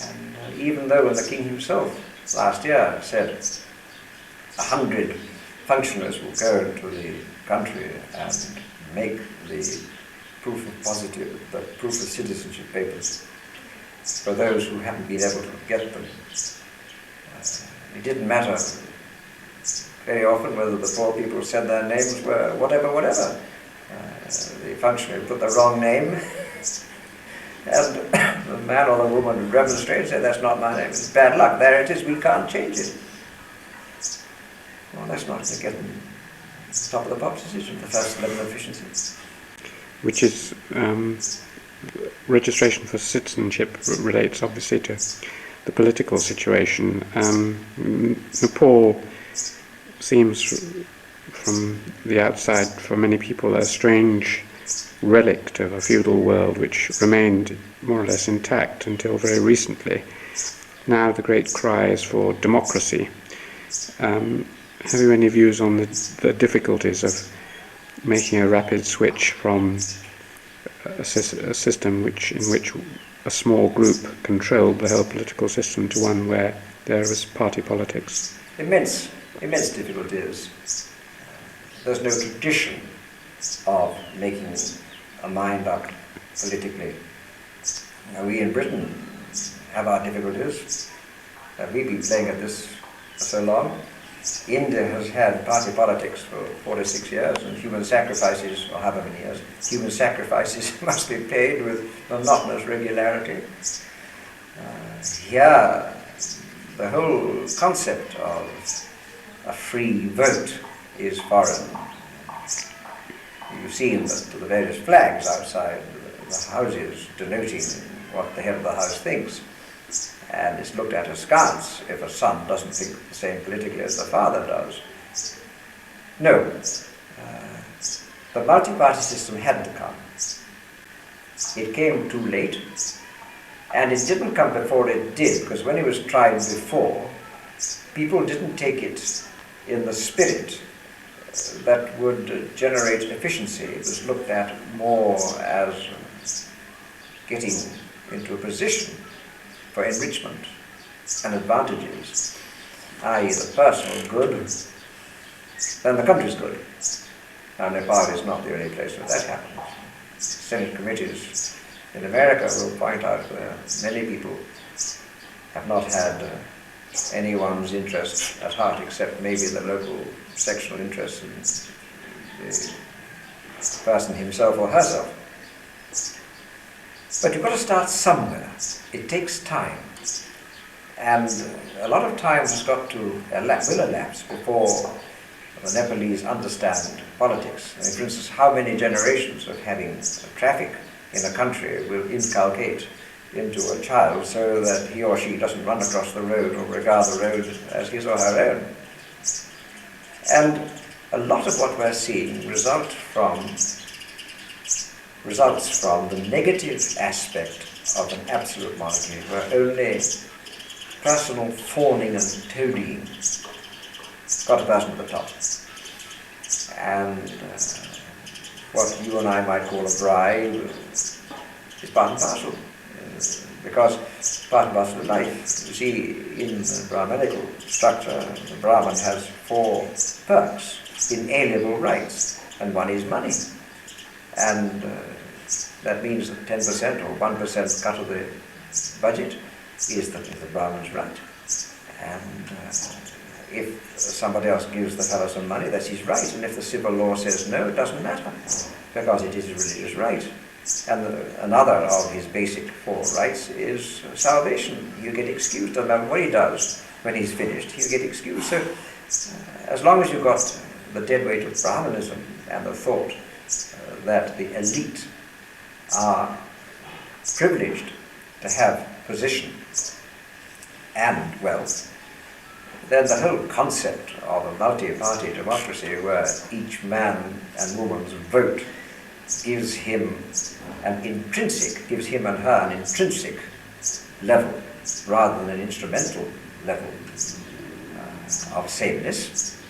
[SPEAKER 2] And even though when the king himself last year said 100 functionaries will go into the country and make the proof of citizenship papers for those who haven't been able to get them. It didn't matter very often whether the poor people said their names were whatever. The functionary put the wrong name, and the man or the woman would remonstrate and say, "That's not my name, it's bad luck, there it is, we can't change it." Well, that's not to get them top of the pops decision, the first level of efficiency.
[SPEAKER 1] Which is registration for citizenship relates obviously to the political situation. Nepal seems from the outside for many people a strange relic of a feudal world which remained more or less intact until very recently. now the great cry is for democracy. Have you any views on the difficulties of making a rapid switch from a system in which a small group controlled the whole political system to one where there was party politics?
[SPEAKER 2] Immense difficulties. There's no tradition of making a mind up politically. Now, we in Britain have our difficulties. We've been playing at this for so long. India has had party politics for 46 years, and human sacrifices, or however many years, human sacrifices must be paid with monotonous regularity. Here, the whole concept of a free vote is foreign. You've seen the various flags outside the houses denoting what the head of the house thinks. And it's looked at askance if a son doesn't think the same politically as the father does. No, the multi-party system had to come. It came too late, and it didn't come before it did, because when it was tried before, people didn't take it in the spirit that would generate efficiency. It was looked at more as getting into a position for enrichment and advantages, i.e. the personal good, then the country's good. Now, Nepal is not the only place where that happens. Senate committees in America will point out where many people have not had anyone's interest at heart except maybe the local sectional interest in the person himself or herself. But you've got to start somewhere. It takes time. And a lot of time has got to elapse before the Nepalese understand politics. I mean, for instance, how many generations of having traffic in a country will inculcate into a child so that he or she doesn't run across the road or regard the road as his or her own. And a lot of what we're seeing results from the negative aspect of an absolute monarchy, where only personal fawning and toadying got a person at the top. And what you and I might call a bribe is part and parcel. Because part and parcel of life, you see, in the Brahmanical structure, the Brahman has 4 perks, inalienable rights, and one is money. And that means that 10% or 1% cut of the budget is the Brahman's right. And if somebody else gives the fellow some money, that's his right. And if the civil law says no, it doesn't matter, because it is a religious right. And another of his basic 4 rights is salvation. You get excused, no matter what he does when he's finished, he'll get excused. So as long as you've got the dead weight of Brahmanism and the thought that the elite are privileged to have position and wealth, then the whole concept of a multi-party democracy where each man and woman's vote gives him and her an intrinsic level rather than an instrumental level of sameness,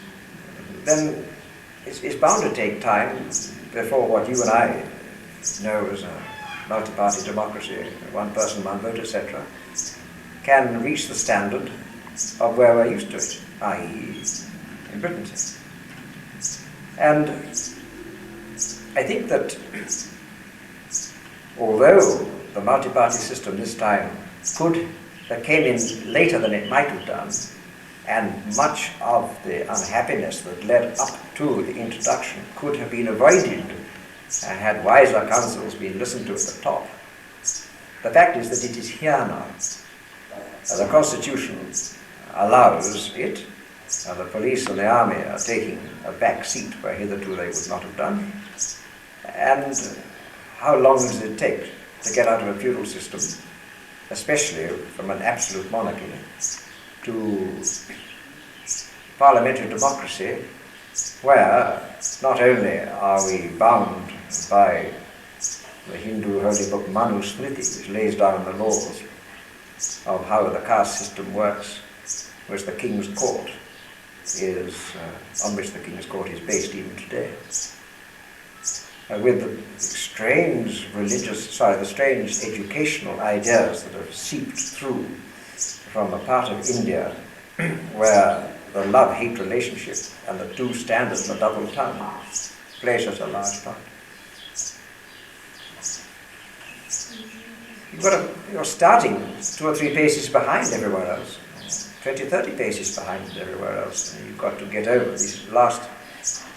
[SPEAKER 2] then it's bound to take time before what you and I know as a multi-party democracy, one person, one vote, etc., can reach the standard of where we're used to it, i.e. in Britain. And I think that although the multi-party system this time came in later than it might have done, and much of the unhappiness that led up to the introduction could have been avoided had wiser counsels been listened to at the top, the fact is that it is here now. The Constitution allows it, and the police and the army are taking a back seat where hitherto they would not have done. And how long does it take to get out of a feudal system, especially from an absolute monarchy, to parliamentary democracy, where not only are we bound by the Hindu holy book Manusmriti, which lays down the laws, of how the caste system works, which the King's Court is, on which the King's Court is based even today. With the strange the strange educational ideas that have seeped through from a part of India where the love-hate relationship and the two standards of the double tongue play such a large part. You're starting 2 or 3 paces behind everywhere else, 20, 30 paces behind everywhere else. And you've got to get over these last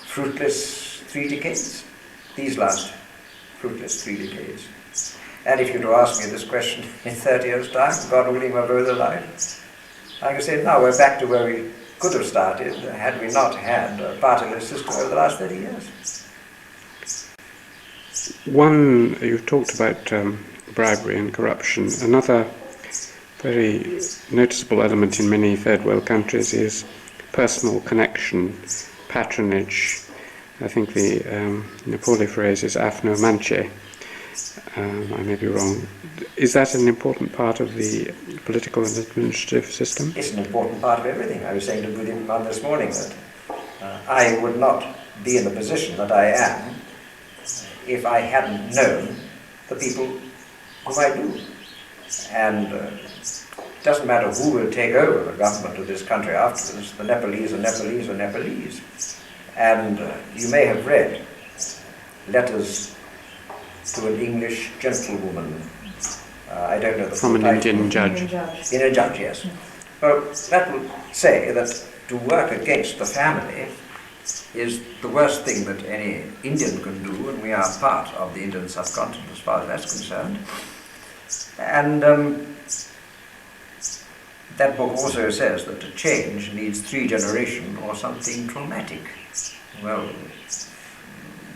[SPEAKER 2] fruitless 3 decades. These last fruitless 3 decades. And if you were to ask me this question in 30 years' time, God willing we're both alive, I can say, now we're back to where we could have started had we not had a partyless system over the last 30 years.
[SPEAKER 1] One, you've talked about bribery and corruption. Another very noticeable element in many third world countries is personal connection, patronage. I think the Nepali phrase is afno manche. I may be wrong. Is that an important part of the political and administrative system?
[SPEAKER 2] It's an important part of everything. I was saying to Buddha this morning that I would not be in the position that I am if I hadn't known the people whom I do. And it doesn't matter who will take over the government of this country afterwards, the Nepalese are Nepalese are Nepalese. And you may have read letters to an English gentlewoman, I don't know the
[SPEAKER 1] from an Indian judge.
[SPEAKER 2] In a judge, yes. Well, that would say that to work against the family is the worst thing that any Indian can do, and we are part of the Indian subcontinent as far as that's concerned. And that book also says that to change needs 3 generations or something traumatic. Well,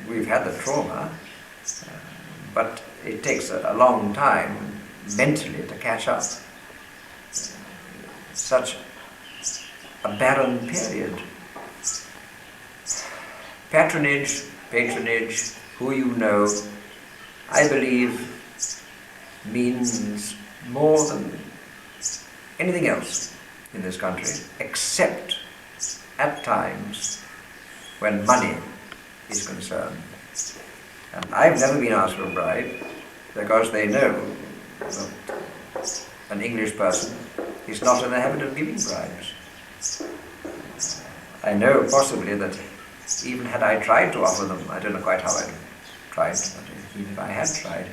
[SPEAKER 2] we've had the trauma, but it takes a long time mentally to catch up. Such a barren period. Patronage, who you know, I believe means more than anything else in this country, except at times when money is concerned. And I've never been asked for a bribe because they know that an English person is not in the habit of giving bribes. I know possibly that even had I tried to offer them, I don't know quite how I'd tried, but even if I had tried,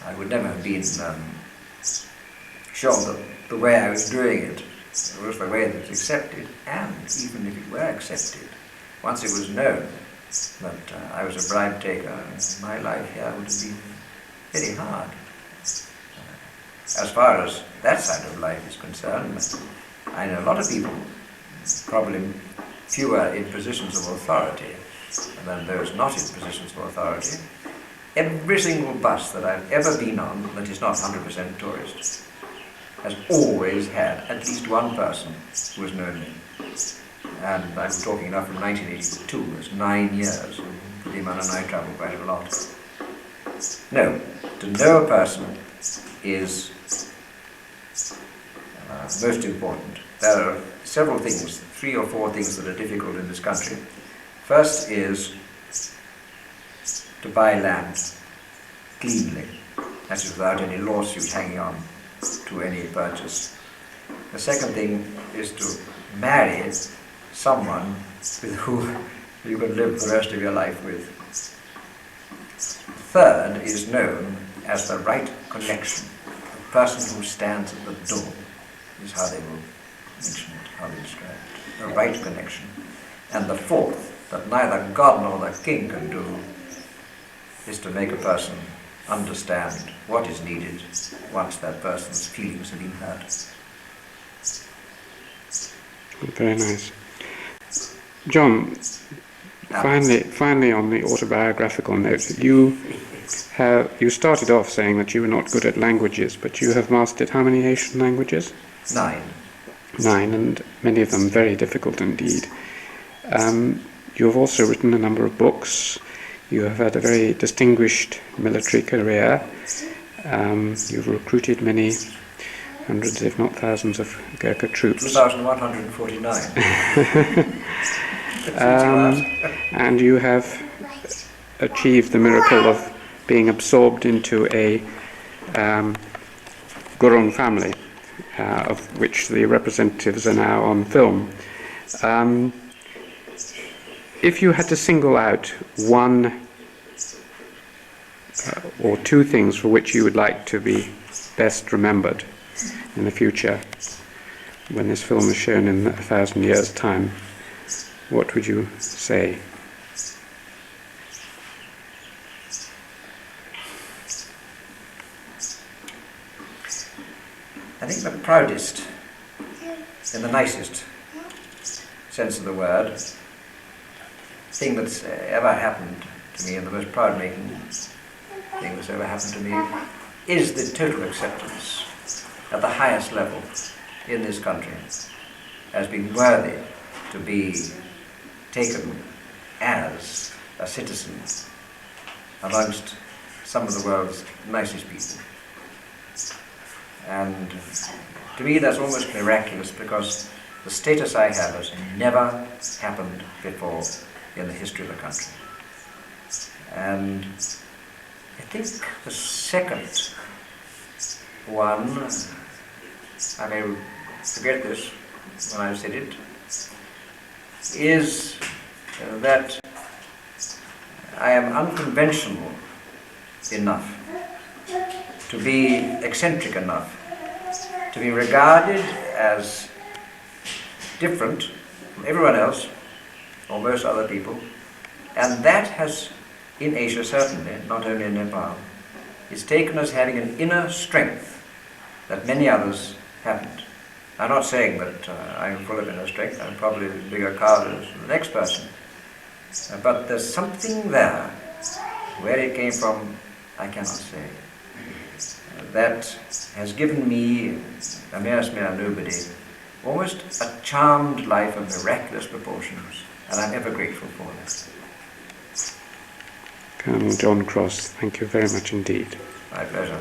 [SPEAKER 2] I would never have been sure that the way I was doing it was the way that it was accepted. And even if it were accepted, once it was known that I was a bribe taker, my life here would have been very hard. As far as that side of life is concerned, I know a lot of people, probably fewer in positions of authority than those not in positions of authority. Every single bus that I've ever been on that is not 100% tourist has always had at least one person who has known me. And I'm talking now from 1982, it's 9 years. Buddhiman and I travel quite a lot. No, to know a person is most important. There are several things, 3 or 4 things that are difficult in this country. First is to buy land cleanly, that is without any lawsuit hanging on to any purchase. The second thing is to marry someone with whom you can live the rest of your life with. Third is known as the right connection. The person who stands at the door is how they will mention it, how they describe it. The right connection. And the fourth, that neither God nor the king can do, is to make a person understand what is needed once that person's feelings have been hurt.
[SPEAKER 1] Very nice. John, finally on the autobiographical note, you started off saying that you were not good at languages, but you have mastered how many Asian languages?
[SPEAKER 2] 9.
[SPEAKER 1] 9, and many of them very difficult indeed. You have also written a number of books. You have had a very distinguished military career. You've recruited many hundreds, if not thousands, of Gurkha troops.
[SPEAKER 2] 2,149.
[SPEAKER 1] And you have achieved the miracle of being absorbed into a Gurung family, of which the representatives are now on film. If you had to single out one or two things for which you would like to be best remembered in the future, when this film is shown in 1,000 years' time, what would you say?
[SPEAKER 2] I think the proudest, in the nicest sense of the word, thing that's ever happened to me, and the most proud-making thing that's ever happened to me, is the total acceptance at the highest level in this country as being worthy to be taken as a citizen amongst some of the world's nicest people. And to me that's almost miraculous, because the status I have has never happened before in the history of the country. And I think the second one, I may forget this when I've said it, is that I am unconventional enough to be eccentric enough to be regarded as different from everyone else or most other people, and that has, in Asia certainly, not only in Nepal, is taken as having an inner strength that many others haven't. I'm not saying that I'm full of inner strength, I'm probably as big a coward as the next person, but there's something there. Where it came from, I cannot say. That has given me, a mere nobody, almost a charmed life of miraculous proportions, and I'm ever grateful for that.
[SPEAKER 1] Colonel John Cross, thank you very much indeed.
[SPEAKER 2] My pleasure.